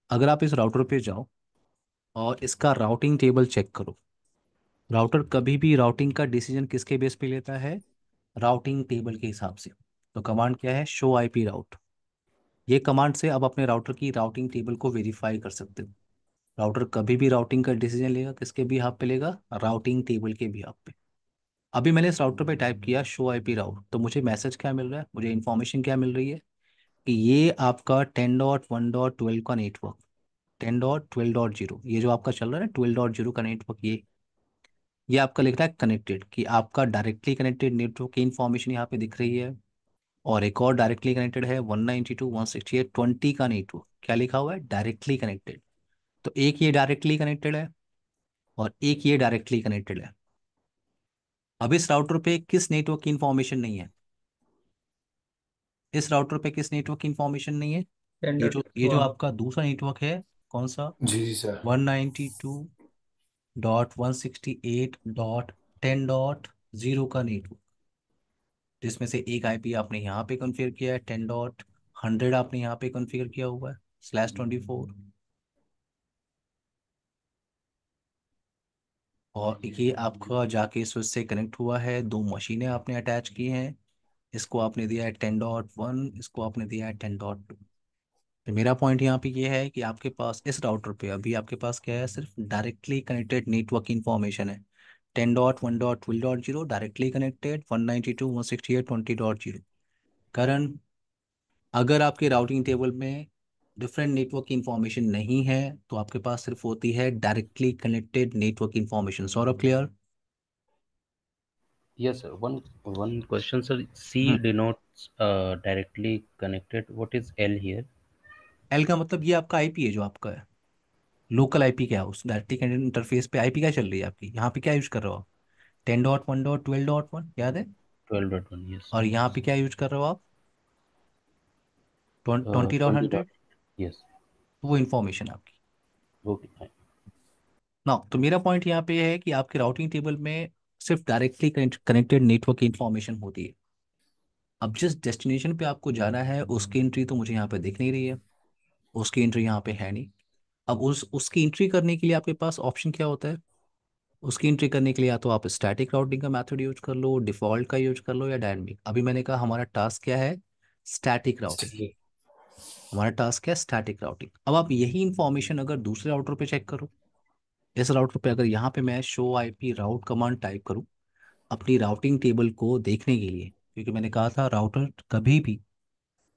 अगर आप इस राउटर पे जाओ और इसका राउटिंग टेबल चेक करो। राउटर कभी भी राउटिंग का डिसीजन किसके बेस पे लेता है? राउटिंग टेबल के हिसाब से। तो कमांड क्या है? Show IP route. ये कमांड से आप अपने राउटर की राउटिंग टेबल को वेरीफाई कर सकते हो। राउटर कभी भी राउटिंग का डिसीजन लेगा किसके भी हाथ पे लेगा? राउटिंग टेबल के भी हाथ पे। अभी मैंने इस राउटर पे टाइप किया शो आईपी राउट, तो मुझे मैसेज क्या मिल रहा है? मुझे इन्फॉर्मेशन क्या मिल रही है कि ये आपका 10.1.12 का नेटवर्क, 10.12.0, ये जो आपका चल रहा है ना 12.0 का नेटवर्क, ये आपका लिख रहा है कनेक्टेड, कि आपका डायरेक्टली कनेक्टेड नेटवर्क की इन्फॉर्मेशन यहाँ पे दिख रही है। और एक और डायरेक्टली कनेक्टेड है 192.168.20 का नेटवर्क, क्या लिखा हुआ है? Directly connected. तो एक ये डायरेक्टली कनेक्टेड है और एक ये डायरेक्टली कनेक्टेड है। अब इस राउटर पे किस नेटवर्क की इंफॉर्मेशन नहीं है? इस राउटर पे किस नेटवर्क की इंफॉर्मेशन नहीं है? ये जो वन। आपका दूसरा नेटवर्क है, कौन सा? जी जी सर। 192.168.10.0 का नेटवर्क, जिसमें से एक आईपी आपने यहाँ पे कॉन्फ़िगर किया है, 10.100 आपने यहाँ पे कॉन्फ़िगर किया हुआ है, /24। और ये आपका जाके स्विच से कनेक्ट हुआ है, दो मशीनें आपने अटैच की हैं। इसको आपने दिया है 10.1, इसको आपने दिया है 10.2। तो मेरा पॉइंट यहाँ पे ये है कि आपके पास इस राउटर पे अभी आपके पास क्या है, सिर्फ डायरेक्टली कनेक्टेड नेटवर्क इन्फॉर्मेशन है। 10.1.12.0 डायरेक्टली कनेक्टेड, 192.168.20.0। कारण अगर आपके राउटिंग टेबल में डिफरेंट नेटवर्क की इंफॉर्मेशन नहीं है तो आपके पास सिर्फ होती है directly connected network information. Saurabh, clear? Yes, sir. One question, sir. C hmm. denotes directly connected. What is L here? L का मतलब ये आपका आईपी है, जो आपका है लोकल आईपी। क्या है उस डायरेक्टली कनेक्टेड इंटरफेस पे आईपी क्या चल रही है आपकी? यहाँ पे क्या यूज कर रहे हो आप? 10.1.12.1 याद है? 12.1. Yes. और यहाँ पे क्या यूज कर रहे हो आप? 20 20.100। dot. Yes. वो इन्फॉर्मेशन आपकी। Okay. Fine. ना तो मेरा पॉइंट यहाँ पे है कि आपके राउटिंग टेबल में सिर्फ डायरेक्टली कनेक्टेड नेटवर्क की इन्फॉर्मेशन होती है। अब जिस डेस्टिनेशन पे आपको जाना है उसकी एंट्री तो मुझे यहाँ पे दिख नहीं रही है, उसकी एंट्री यहाँ पे है नहीं। अब उसकी एंट्री करने के लिए आपके पास ऑप्शन क्या होता है? उसकी एंट्री करने के लिए या तो आप स्टैटिक राउटिंग का मेथड यूज कर लो, डिफॉल्ट का यूज कर लो, या डायनामिक। अभी मैंने कहा हमारा टास्क क्या है? Static routing. चलिए। हमारा टास्क है स्टैटिक राउटिंग। अब आप यही इंफॉर्मेशन अगर दूसरे राउटर पे चेक करो, इस राउटर पे अगर यहाँ पे मैं show IP route command type करूँ अपनी राउटिंग टेबल को देखने के लिए, क्योंकि मैंने कहा था राउटर कभी भी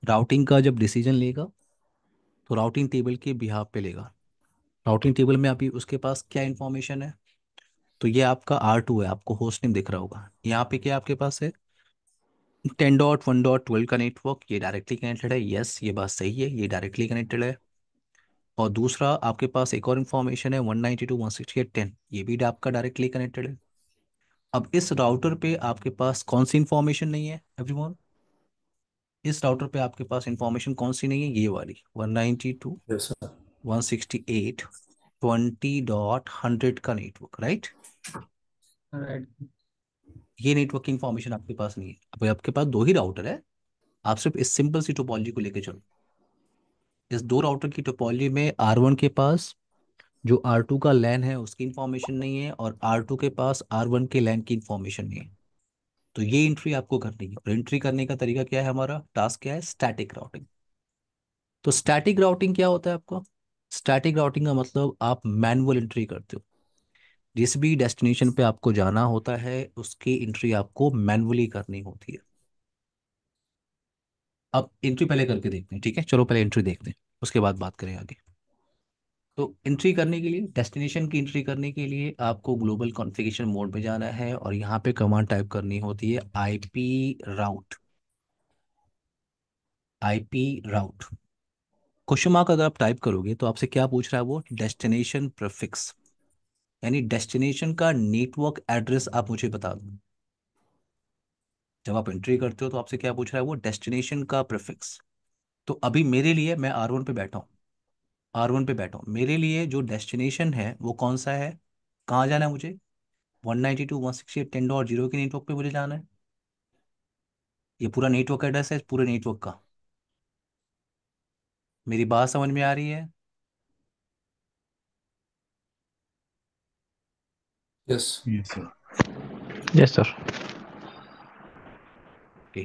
राउटिंग का जब डिसीजन लेगा तो राउटिंग टेबल के बिहाफ पे लेगा। राउटिंग टेबल में अभी उसके पास क्या इंफॉर्मेशन है? तो ये आपका R2 है, आपको होस्ट नेम दिख रहा होगा। यहाँ पे क्या आपके पास है? 10.1.12 का नेटवर्क, ये डायरेक्टली कनेक्टेड है। यस, ये बात सही है, ये डायरेक्टली कनेक्टेड है। और दूसरा आपके पास एक और इन्फॉर्मेशन है 192.168.10, ये भी आपका डायरेक्टली कनेक्टेड है। अब इस राउटर पे आपके पास कौन सी इंफॉर्मेशन नहीं है एवरीवन? इस राउटर पे आपके पास इंफॉर्मेशन कौन सी नहीं है? ये वाली 192.168.20.100 का नेटवर्क, राइट? राइट। ये नेटवर्क की इंफॉर्मेशन आपके पास नहीं है। अब आपके पास दो ही राउटर है, आप सिर्फ इस सिंपल सी टोपोलॉजी को लेके चलो। इस दो राउटर की टोपोलॉजी में R1 के पास जो R2 का लैन है उसकी इंफॉर्मेशन नहीं है, और R2 के पास R1 के लैन की इंफॉर्मेशन नहीं है। तो ये एंट्री आपको करनी है, और एंट्री करने का तरीका क्या है? हमारा टास्क क्या है? Static routing. तो स्टैटिक राउटिंग क्या होता है आपका? स्टैटिक राउटिंग का मतलब आप मैनुअल एंट्री करते हो। जिस भी डेस्टिनेशन पे आपको जाना होता है उसकी एंट्री आपको मैनुअली करनी होती है। अब एंट्री पहले करके देखते हैं, ठीक है? चलो पहले एंट्री देखते हैं, उसके बाद बात करें आगे। तो एंट्री करने के लिए, डेस्टिनेशन की एंट्री करने के लिए आपको ग्लोबल कॉन्फ़िगरेशन मोड में जाना है और यहाँ पे कमांड टाइप करनी होती है IP route. IP route question mark अगर आप टाइप करोगे तो आपसे क्या पूछ रहा है? वो डेस्टिनेशन प्रीफिक्स, यानी डेस्टिनेशन का नेटवर्क एड्रेस आप मुझे बता दो। जब आप एंट्री करते हो तो आपसे क्या पूछ रहा है? वो डेस्टिनेशन का प्रीफिक्स। तो अभी मेरे लिए, मैं R1 पे बैठा हूँ, R1 पे बैठा हूँ, मेरे लिए जो डेस्टिनेशन है वो कौन सा है? कहाँ जाना है मुझे? 192.168.10.0 के नेटवर्क पे मुझे जाना है। ये पूरा नेटवर्क एड्रेस है पूरे नेटवर्क का। मेरी बात समझ में आ रही है? Yes. Yes sir. Yes sir. Okay.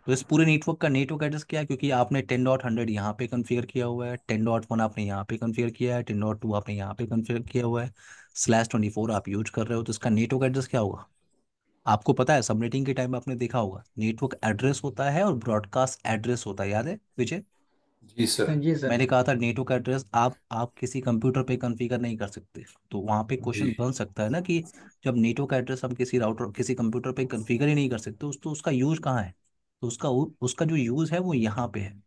तो इस पूरे नेटवर्क का नेटवर्क एड्रेस क्या है? क्योंकि आपने 10.100 यहाँ पे कॉन्फ़िगर किया हुआ है, 10.1 आपने यहाँ पे कॉन्फ़िगर किया है, 10.2 आपने यहाँ पे कॉन्फ़िगर किया हुआ है, /24 आप यूज कर रहे हो, तो इसका नेटवर्क एड्रेस क्या होगा? आपको पता है, सबनेटिंग के टाइम में आपने देखा होगा नेटवर्क एड्रेस होता है और ब्रॉडकास्ट एड्रेस होता है, याद है विजय? जी सर। जी सर। मैंने कहा था नेटवर्क एड्रेस आप किसी कंप्यूटर पे कॉन्फ़िगर नहीं कर सकते। तो वहाँ पे जी क्वेश्चन बन सकता है ना कि जब नेटवर्क एड्रेस हम किसी राउटर किसी कंप्यूटर पे कॉन्फ़िगर ही नहीं कर सकते तो उसका यूज कहाँ है? तो उसका जो यूज है वो यहाँ पे है।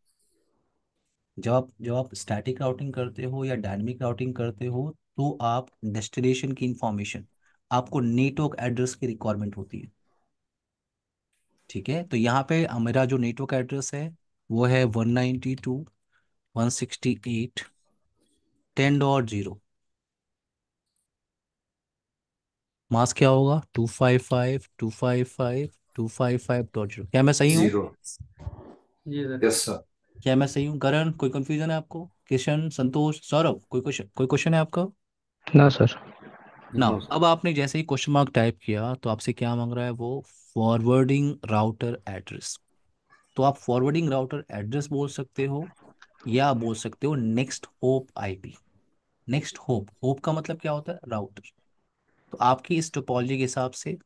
जब आप स्टैटिक राउटिंग करते हो या डायनेमिक राउटिंग करते हो, तो आप डेस्टिनेशन की इंफॉर्मेशन, आपको नेटवर्क एड्रेस की रिक्वायरमेंट होती है। ठीक है, तो यहाँ पे मेरा जो नेटवर्क एड्रेस है वो है 192.168.10.0। मास्क क्या होगा? 255.255.255.0। क्या मैं सही हूँ? जीरो। जी सर। Yes sir. क्या मैं सही हूँ? करण, कोई कंफ्यूजन है आपको? किशन, संतोष, सौरभ, कोई क्वेश्चन है आपका? ना सर। ना। No sir. अब आपने जैसे ही क्वेश्चन मार्क टाइप किया तो आपसे क्या मांग रहा है वो? Forwarding router address. तो आप फॉरवर्डिंग राउटर एड्रेस बोल सकते हो, या आप बोल सकते हो next hop IP. Next hop, hope का मतलब क्या होता है? राउटर। तो आपकी इस टोपोलॉजी के हिसाब से,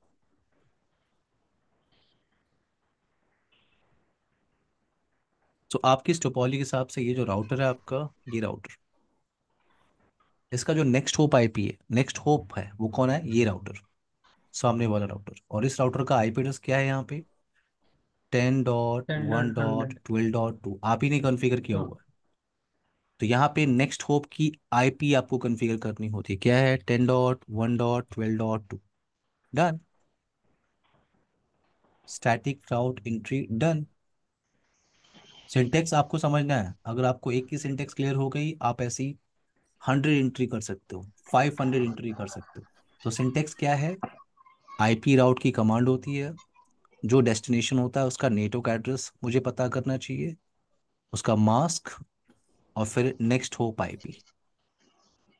तो आपकी इस टोपोलॉजी के हिसाब से ये जो राउटर है आपका, ये राउटर, इसका जो नेक्स्ट होप आईपी है, नेक्स्ट होप है, वो कौन है? ये राउटर, सामने वाला राउटर। और इस राउटर का आईपी एड्रेस क्या है यहाँ पे? 10.100। 10.12.12। आप ही ने कॉन्फ़िगर किया तो हुआ है। तो यहाँ पे नेक्स्ट होप की आईपी आपको कॉन्फ़िगर करनी होती है। क्या है? 10.1.12.2। डन। स्टैटिक राउट एंट्री डन। सिंटेक्स आपको समझना है। अगर आपको एक की सिंटेक्स क्लियर हो गई, आप ऐसी 100 एंट्री कर सकते हो, 500 एंट्री कर सकते हो। तो सिंटेक्स क्या है? आईपी राउट की कमांड होती है, जो डेस्टिनेशन होता है उसका नेटवर्क एड्रेस मुझे पता करना चाहिए, उसका मास्क, और फिर नेक्स्ट होप आईपी।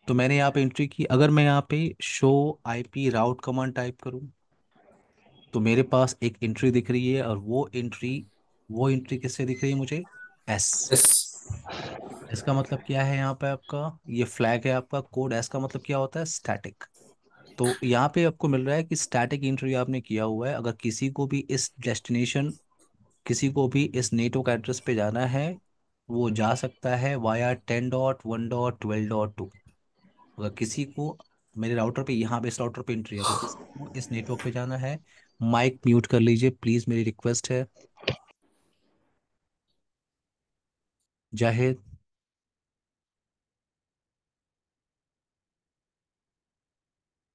तो मैंने यहाँ पे एंट्री की। अगर मैं यहाँ पे show IP route command type करूँ, तो मेरे पास एक एंट्री दिख रही है, और वो एंट्री किससे दिख रही है मुझे? एस। यस। इसका मतलब क्या है? यहाँ पे आपका ये फ्लैग है, आपका कोड एस का मतलब क्या होता है? स्टैटिक। तो यहाँ पे आपको मिल रहा है कि स्टैटिक एंट्री आपने किया हुआ है। अगर किसी को भी इस नेटवर्क एड्रेस पे जाना है, वो जा सकता है वाया 10.1.12.2। अगर किसी को मेरे राउटर पे, यहाँ पे इस राउटर पे एंट्री है, अगर किसी को इस नेटवर्क पे जाना है, माइक म्यूट कर लीजिए प्लीज, मेरी रिक्वेस्ट है। जाहिद,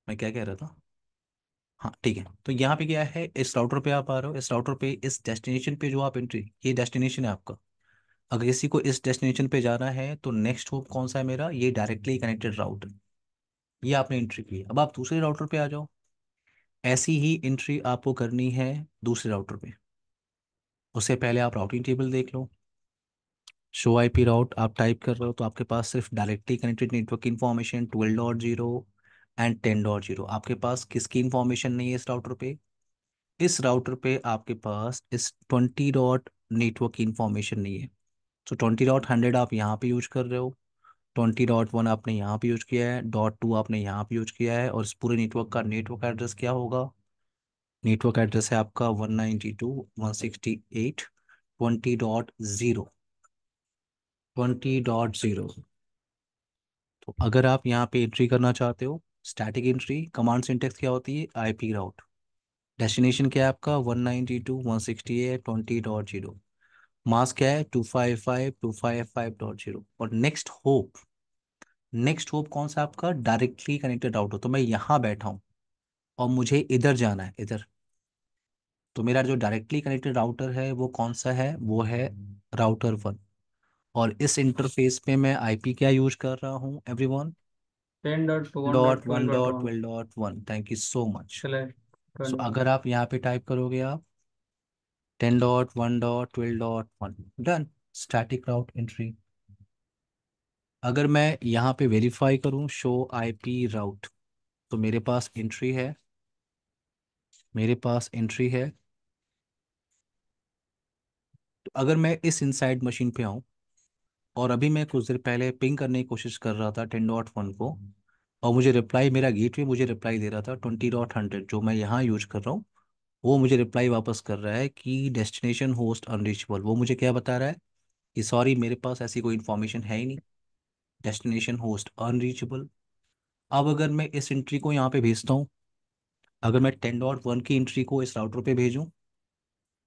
मैं क्या कह रहा था? हाँ ठीक है। तो यहाँ पे क्या है, इस राउटर पे आप आ रहे हो, इस राउटर पे इस डेस्टिनेशन पे जो आप एंट्री, ये डेस्टिनेशन है आपका। अगर किसी को इस डेस्टिनेशन पे जाना है, तो नेक्स्ट होप कौन सा है मेरा? ये डायरेक्टली कनेक्टेड राउटर। ये आपने एंट्री की। अब आप दूसरे राउटर पे आ जाओ। ऐसी ही एंट्री आपको करनी है दूसरे राउटर पे। उससे पहले आप राउटिंग टेबल देख लो। शो आईपी राउट आप टाइप कर रहे हो, तो आपके पास सिर्फ directly connected network information 12.0 and 10.0। आपके पास किसकी इन्फॉर्मेशन नहीं है इस राउटर पे? इस राउटर पे आपके पास इस 20 डॉट नेटवर्क की इन्फॉर्मेशन नहीं है। तो 20.100 आप यहाँ पे यूज कर रहे हो, 20.1 आपने यहाँ पे यूज किया है, .2 आपने यहाँ पे यूज किया है, और इस पूरे नेटवर्क का नेटवर्क एड्रेस क्या होगा? नेटवर्क एड्रेस है आपका 192.168.20.0। 20.0। तो अगर आप यहाँ पे एंट्री करना चाहते हो, स्टैटिक एंट्री, कमांड सिंटेक्स क्या होती है? IP route. डेस्टिनेशन क्या है आपका? 192.168.20.0। मास्क क्या है? 255.255.0। और नेक्स्ट होप कौन सा आपका? Directly connected router. तो मैं यहाँ बैठा हूँ और मुझे इधर जाना है, इधर। तो मेरा जो डायरेक्टली कनेक्टेड राउटर है वो कौन सा है? वो है राउटर 1। और इस इंटरफेस पे मैं आईपी क्या यूज कर रहा हूँ everyone? 10.1.12.1 .1.12.1। Thank you so much. / सो 12. अगर आप यहाँ पे टाइप करोगे आप 10.1.12.1, डन। स्टैटिक राउट एंट्री। अगर मैं यहाँ पे वेरीफाई करूँ शो आईपी राउट, तो मेरे पास एंट्री है। तो अगर मैं इस इनसाइड मशीन पे आऊँ, और अभी मैं कुछ देर पहले पिंग करने की कोशिश कर रहा था 10.1 को, और मुझे रिप्लाई, मेरा गेटवे मुझे रिप्लाई दे रहा था 20.100, जो मैं यहाँ यूज कर रहा हूँ, वो मुझे रिप्लाई वापस कर रहा है कि डेस्टिनेशन होस्ट अनरीचेबल। वो मुझे क्या बता रहा है? कि सॉरी, मेरे पास ऐसी कोई इन्फॉर्मेशन है ही नहीं, डेस्टिनेशन होस्ट अनरीचेबल। अब अगर मैं इस एंट्री को यहाँ पे भेजता हूँ, अगर मैं 10.1 की एंट्री को इस राउटर पे भेजूँ,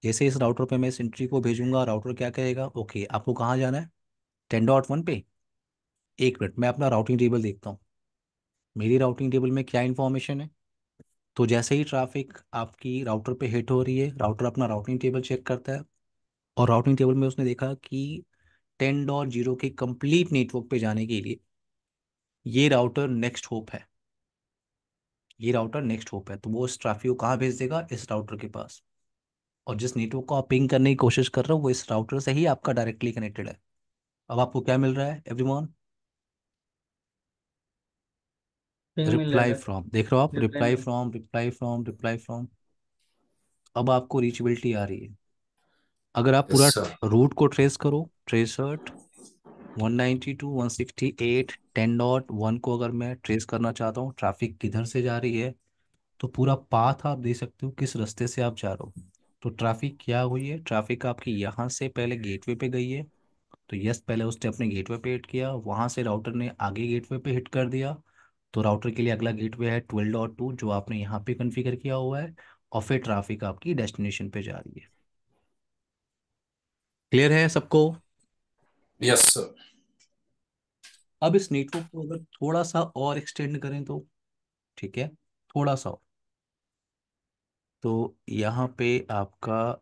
जैसे इस राउटर पे मैं इस एंट्री को भेजूंगा, राउटर क्या कहेगा? ओके, आपको कहाँ जाना है? 10.1 पे। एक मिनट, मैं अपना राउटिंग टेबल देखता हूँ, मेरी राउटिंग टेबल में क्या इन्फॉर्मेशन है। तो जैसे ही ट्रैफिक आपकी राउटर पे हिट हो रही है, राउटर अपना राउटिंग टेबल चेक करता है, और राउटिंग टेबल में उसने देखा कि 10.0 के कंप्लीट नेटवर्क पे जाने के लिए ये राउटर नेक्स्ट होप है, ये राउटर नेक्स्ट होप है, तो वो इस ट्रैफिक को कहाँ भेज देगा, इस राउटर के पास। और जिस नेटवर्क को आप पिंग करने की कोशिश कर रहे हो वो इस राउटर से ही आपका डायरेक्टली कनेक्टेड है। अब आपको क्या मिल रहा है एवरीवन? पिंग मिल रहा रिप्लाई है सर। फ्रॉम, देख रहे हो आप, reply reply mill. From, reply from, reply from. अब आपको रीचेबिलिटी आ रही है। अगर आप यस पूरा सर। रूट को ट्रेस करो, ट्रेसर्ट 192.168 10.1 को अगर मैं ट्रेस करना चाहता हूँ, ट्रैफिक किधर से जा रही है, तो पूरा पाथ आप दे सकते हो किस रास्ते से आप जा रहे हो। तो ट्रैफिक क्या हुई है, ट्रैफिक आपकी यहाँ से पहले गेटवे पे गई है, तो यस पहले उसने अपने गेटवे पे हिट किया, वहाँ से राउटर ने आगे गेटवे पे हिट कर दिया, तो राउटर के लिए अगला गेटवे है 12.2 जो आपने यहाँ पे कॉन्फ़िगर किया हुआ है, और फिर ट्रैफिक आपकी डेस्टिनेशन पे जा रही है। क्लियर है सबको? Yes sir. अब इस नेटवर्क को अगर थोड़ा सा और एक्सटेंड करें तो, ठीक है, थोड़ा सा और, तो यहाँ पे आपका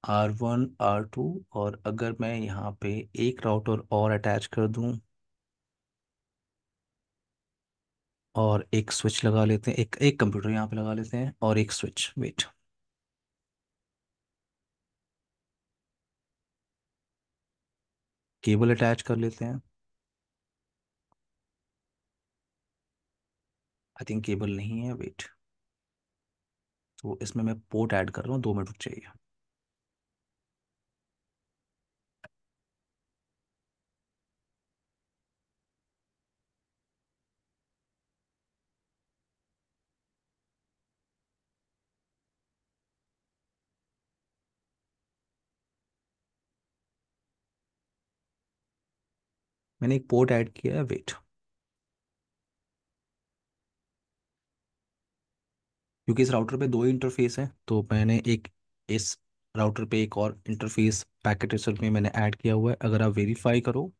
R1 R2, और अगर मैं यहाँ पे एक राउटर और अटैच कर दूं और एक स्विच लगा लेते हैं, एक एक कंप्यूटर यहाँ पे लगा लेते हैं और एक स्विच, वेट, केबल अटैच कर लेते हैं। आई थिंक केबल नहीं है, वेट, तो इसमें मैं पोर्ट ऐड कर रहा हूँ, 2 मिनट रुक चाहिए। मैंने एक पोर्ट ऐड किया है, वेट, क्योंकि इस राउटर पे दो ही इंटरफेस है, तो मैंने एक इस राउटर पे एक और इंटरफेस पैकेट ट्रेसर में मैंने ऐड किया हुआ है। अगर आप वेरीफाई करो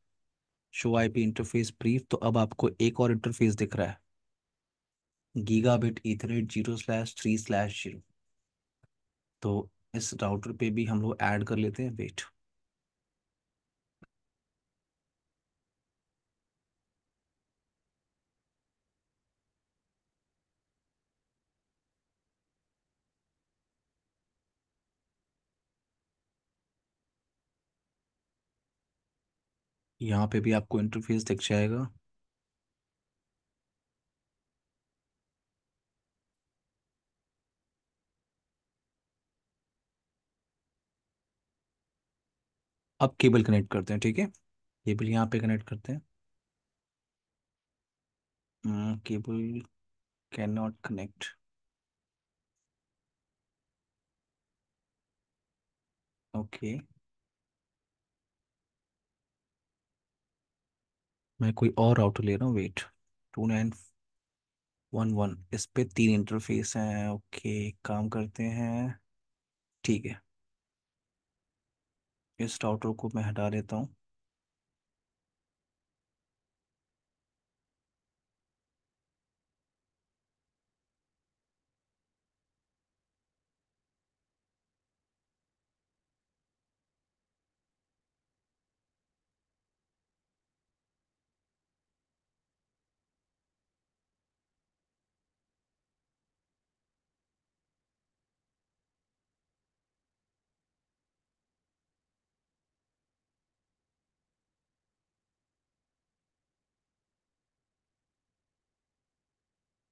शो आईपी इंटरफेस ब्रीफ, तो अब आपको एक और इंटरफेस दिख रहा है, गीगाबिट ईथरनेट 0/3/0। तो इस राउटर पे भी हम लोग ऐड कर लेते हैं, वेट, यहाँ पे भी आपको इंटरफेस दिख जाएगा। अब केबल कनेक्ट करते हैं, ठीक है, केबल यहाँ पे कनेक्ट करते हैं। Cable can not connect, okay, मैं कोई और राउटर ले रहा हूँ, वेट, 2911, इस पे 3 इंटरफेस हैं, ओके, काम करते हैं, ठीक है, इस राउटर को मैं हटा देता हूँ।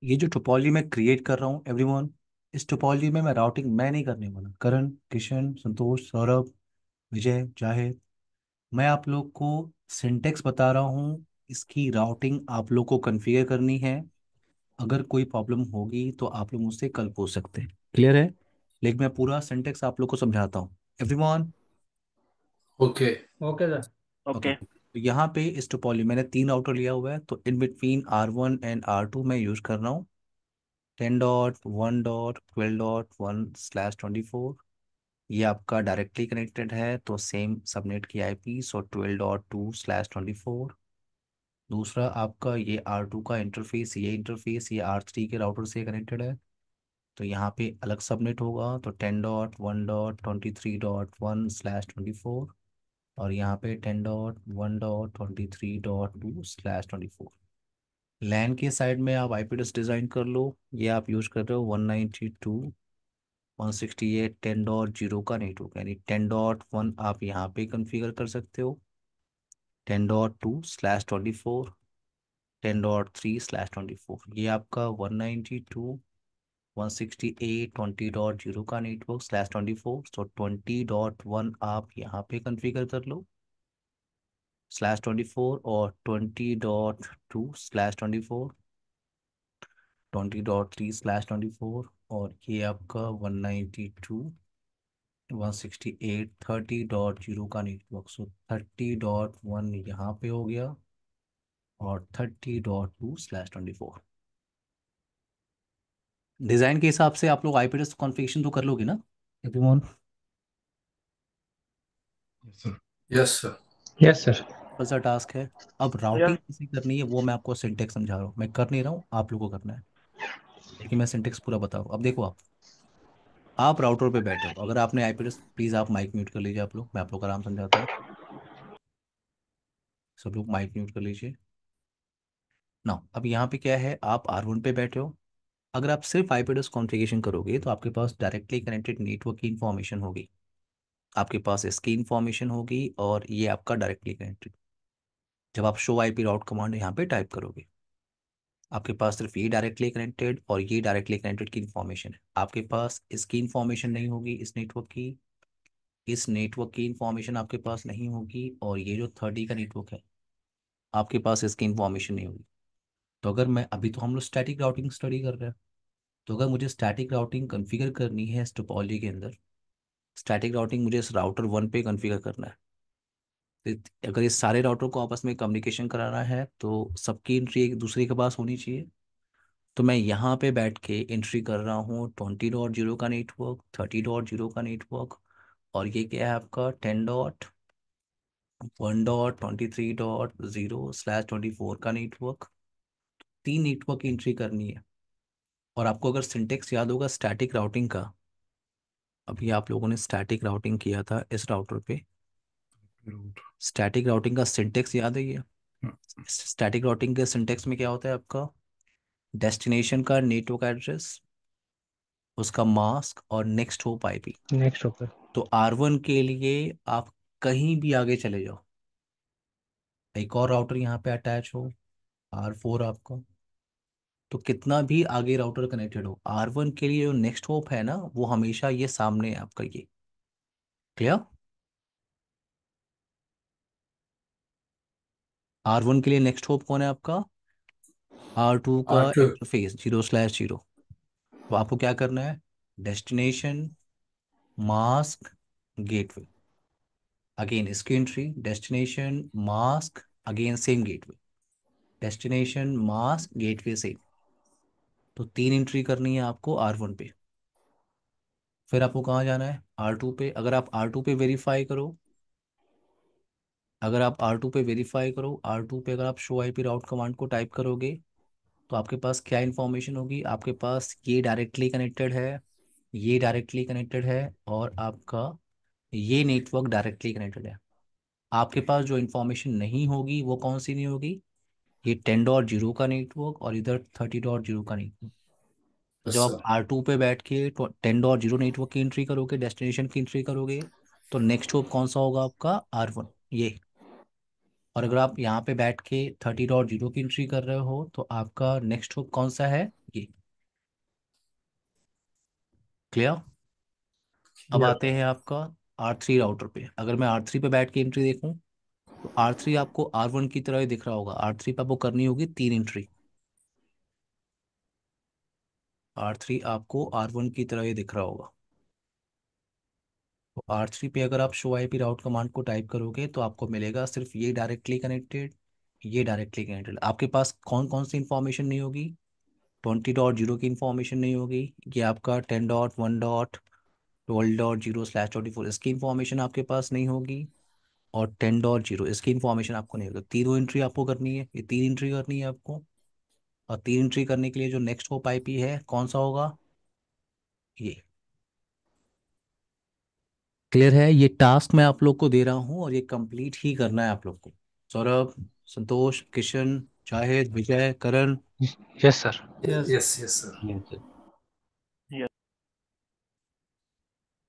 ये जो टोपोलॉजी मैं क्रिएट कर रहा हूँ एवरीवन, इस टोपोलॉजी में मैं राउटिंग मैं नहीं करने वाला, करण, किशन, संतोष, सौरभ, विजय, जाहिद, मैं आप लोग को सिंटेक्स बता रहा हूँ, इसकी राउटिंग आप लोग को कॉन्फ़िगर करनी है। अगर कोई प्रॉब्लम होगी तो आप लोग मुझसे कल पूछ सकते हैं, क्लियर है? लेकिन मैं पूरा सिंटेक्स आप लोग को समझाता हूँ everyone. Okay. Okay sir. Okay, okay. तो यहाँ पे इस टोपोलॉजी मैंने 3 राउटर लिया हुआ है, तो in between R1 and R2 मैं यूज़ कर रहा हूँ 10.1.12.1/24, ये आपका डायरेक्टली कनेक्टेड है तो सेम सबनेट की आईपी, सो 12.2/24। दूसरा आपका ये R2 का इंटरफेस, ये इंटरफेस ये R3 के राउटर से कनेक्टेड है, तो यहाँ पे अलग सबनेट होगा, तो 10.1.23.1/24, और यहाँ पे 10.1.23.2/24। लैन के साइड में आप आईपी एड्रेस डिज़ाइन कर लो। ये आप यूज कर रहे हो 192.168.10.0 का नेटवर्क, यानी 10.1 आप यहाँ पे कॉन्फ़िगर कर सकते हो, 10.2/24, 10.3/24। ये आपका 192.168.20.0 का नेटवर्क /24, तो 20.1 आप यहाँ पे कॉन्फ़िगर कर लो /24, और 20.2/24, 20.3/24, और ये आपका 192.168.30.0 का नेटवर्क, सो 30.1 यहाँ पे हो गया, और 30.2/24। डिज़ाइन के हिसाब से आप लोग आईपी एड्रेस कॉन्फ़िगरेशन तो कर लोगे ना everyone? Yes sir. Yes sir. Yes sir. कौन सा टास्क है? अब यस। राउटिंग कैसे करनी है वो मैं आपको सिंटेक्स समझा रहा हूँ, मैं कर नहीं रहा हूँ, आप लोगों को करना है, लेकिन मैं सिंटेक्स पूरा बता रहा हूँ। अब देखो, आप राउटर पे बैठे हो, अगर आपने आईपी एड्रेस, प्लीज़ आप माइक म्यूट कर लीजिए, आप लोग, मैं आप लोग को आराम समझाता हूँ। सब लोग माइक म्यूट कर लीजिए ना। अब यहाँ पे क्या है, आप R1 पे बैठे हो। अगर आप सिर्फ आईपी एड्रेस कॉन्फ़िगरेशन करोगे तो आपके पास डायरेक्टली कनेक्टेड नेटवर्क की इंफॉर्मेशन होगी, आपके पास इसकी इंफॉर्मेशन होगी, और ये आपका डायरेक्टली कनेक्टेड। जब आप शो आईपी राउट कमांड यहाँ पे टाइप करोगे, आपके पास सिर्फ ये डायरेक्टली कनेक्टेड और ये डायरेक्टली कनेक्टेड की इंफॉर्मेशन है, आपके पास इसकी इंफॉर्मेशन नहीं होगी, इस नेटवर्क की इंफॉर्मेशन आपके पास नहीं होगी, और ये जो 30 का नेटवर्क है आपके पास इसकी इंफॉर्मेशन नहीं होगी। तो अगर मैं, अभी तो हम लोग स्टैटिक राउटिंग स्टडी कर रहे हैं, तो अगर मुझे स्टैटिक राउटिंग कॉन्फ़िगर करनी है इस टोपोलॉजी के अंदर, स्टैटिक राउटिंग मुझे इस राउटर 1 पे कॉन्फ़िगर करना है। अगर इस सारे राउटर को आपस में कम्युनिकेशन कराना है तो सबकी एंट्री एक दूसरे के पास होनी चाहिए। तो मैं यहाँ पे बैठ के एंट्री कर रहा हूँ 20.0 का नेटवर्क, 30.0 का नेटवर्क, और ये क्या है आपका 10.1.23.0/24 का नेटवर्क। तीन नेटवर्क की एंट्री करनी है। और आपको अगर सिंटेक्स याद होगा स्टैटिक राउटिंग का, अभी आप लोगों ने स्टैटिक राउटिंग किया था इस राउटर पे, रूट। स्टैटिक राउटिंग का सिंटेक्स याद है ये? हाँ। स्टैटिक राउटिंग के सिंटेक्स में क्या होता है आपका, डेस्टिनेशन का नेटवर्क एड्रेस, उसका मास्क, और नेक्स्ट होप आईपी। नेक्स्ट ऊपर। तो R1 के लिए आप कहीं भी आगे चले जाओ, एक और राउटर यहाँ पे अटैच हो, R4 आपका, तो कितना भी आगे राउटर कनेक्टेड हो, R1 के लिए जो नेक्स्ट होप है ना वो हमेशा ये सामने है आपका, ये क्लियर? R1 के लिए नेक्स्ट होप कौन है आपका, R2 का R2। इंटरफेस 0/0। तो आपको क्या करना है, डेस्टिनेशन, मास्क, गेटवे, अगेन इसकी entry, destination, mask, again same gateway, destination, mask, gateway same. तो तीन एंट्री करनी है आपको R1 पे। फिर आपको कहाँ जाना है, R2 पे। अगर आप R2 पे वेरीफाई करो, R2 पे अगर आप शो आईपी राउट कमांड को टाइप करोगे, तो आपके पास क्या इंफॉर्मेशन होगी, आपके पास ये डायरेक्टली कनेक्टेड है, ये डायरेक्टली कनेक्टेड है, और आपका ये नेटवर्क डायरेक्टली कनेक्टेड है। आपके पास जो इन्फॉर्मेशन नहीं होगी वो कौन सी नहीं होगी, ये 10.0 का नेटवर्क और इधर 30.0 का नेटवर्क। तो यस जब आप सर। R2 पे बैठ के 10.0 नेटवर्क की एंट्री करोगे, डेस्टिनेशन की एंट्री करोगे, तो नेक्स्ट होप कौन सा होगा आपका, R1 ये। और अगर आप यहाँ पे बैठ के 30.0 की एंट्री कर रहे हो तो आपका नेक्स्ट होप कौन सा है, ये। क्लियर? अब क्लियर। आते हैं आपका R3 राउटर पे। अगर मैं R3 पे बैठ के एंट्री देखूं, तो R3 आपको R1 की तरह ही दिख रहा होगा। R3 पे आपको करनी होगी तीन एंट्री, R3 आपको R1 की तरह ही दिख रहा होगा। तो R3 पे अगर आप शो आईपी राउट कमांड को टाइप करोगे तो आपको मिलेगा सिर्फ ये डायरेक्टली कनेक्टेड, ये डायरेक्टली कनेक्टेड। आपके पास कौन कौन सी इंफॉर्मेशन नहीं होगी, 20.0 की इंफॉर्मेशन नहीं होगी, ये आपका 10.1 12.0/24 इसकी इंफॉर्मेशन आपके पास नहीं होगी, और 10.0 इसकी इंफॉर्मेशन आपको नहीं होगी। तीनों एंट्री आपको करनी है, ये 3 एंट्री करनी है आपको। और 3 एंट्री करने के लिए जो नेक्स्ट होप आईपी है कौन सा होगा, ये। क्लियर है? ये टास्क मैं आप लोग को दे रहा हूँ और ये कंप्लीट ही करना है आप लोग को। Saurabh, Santosh, Kishan, Shahid, Vijay, Karan. Yes sir. Yes. Yes yes sir. Yes,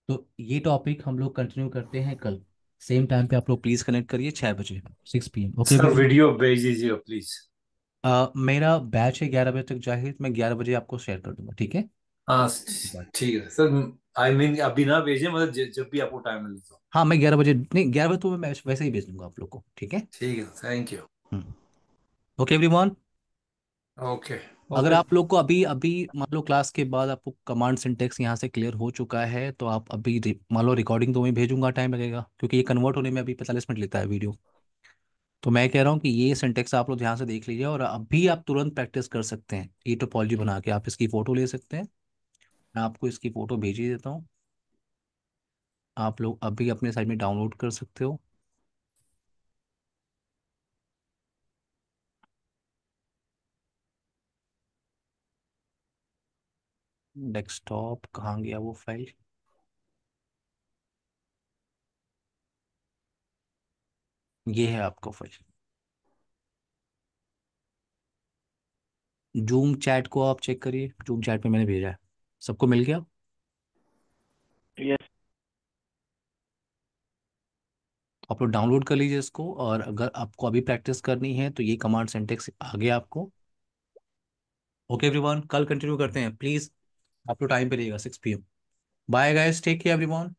तो ये टॉपिक हम लोग कंटिन्यू करते हैं कल सेम टाइम पे। आप लोग प्लीज कनेक्ट करिए 6 बजे, 6 PM। Okay sir everyone. Video भेज दीजिए प्लीज। मेरा बैच है 11 बजे तक जाहिद, मैं 11 बजे आपको शेयर कर दूंगा, ठीक है? हाँ ठीक है सर। आई मीन अभी ना भेजें, मतलब जब भी आपको टाइम मिले तो। हाँ, मैं 11 बजे नहीं, 11 बजे तो मैं वैसे ही भेज दूंगा आप लोग को, ठीक है? ठीक है, thank you. Okay everyone. Okay. अगर ओके। आप लोग को अभी अभी मान लो क्लास के बाद आपको कमांड सिंटेक्स यहाँ से क्लियर हो चुका है, तो आप अभी मान लो रिकॉर्डिंग तो मैं भेजूंगा, टाइम लगेगा क्योंकि ये कन्वर्ट होने में अभी 45 मिनट लेता है वीडियो। तो मैं कह रहा हूँ कि ये सिंटेक्स आप लोग ध्यान से देख लीजिए, और अभी आप तुरंत प्रैक्टिस कर सकते हैं। ये टोपोलॉजी बना के आप इसकी फ़ोटो ले सकते हैं। मैं आपको इसकी फ़ोटो भेज ही देता हूँ, आप लोग अभी अपने साइड में डाउनलोड कर सकते हो। डेस्कटॉप कहाँ गया वो फाइल? ये है आपका फाइल। जूम चैट को आप चेक करिए, जूम चैट में मैंने भेजा है। सबको मिल गया? यस। आप लोग डाउनलोड कर लीजिए इसको, और अगर आपको अभी प्रैक्टिस करनी है तो ये कमांड सिंटेक्स आ गया आपको। ओके एवरीवन, कल कंटिन्यू करते हैं प्लीज़। आप लोग टाइम पे रहिएगा 6 PM। Bye guys, take care everyone.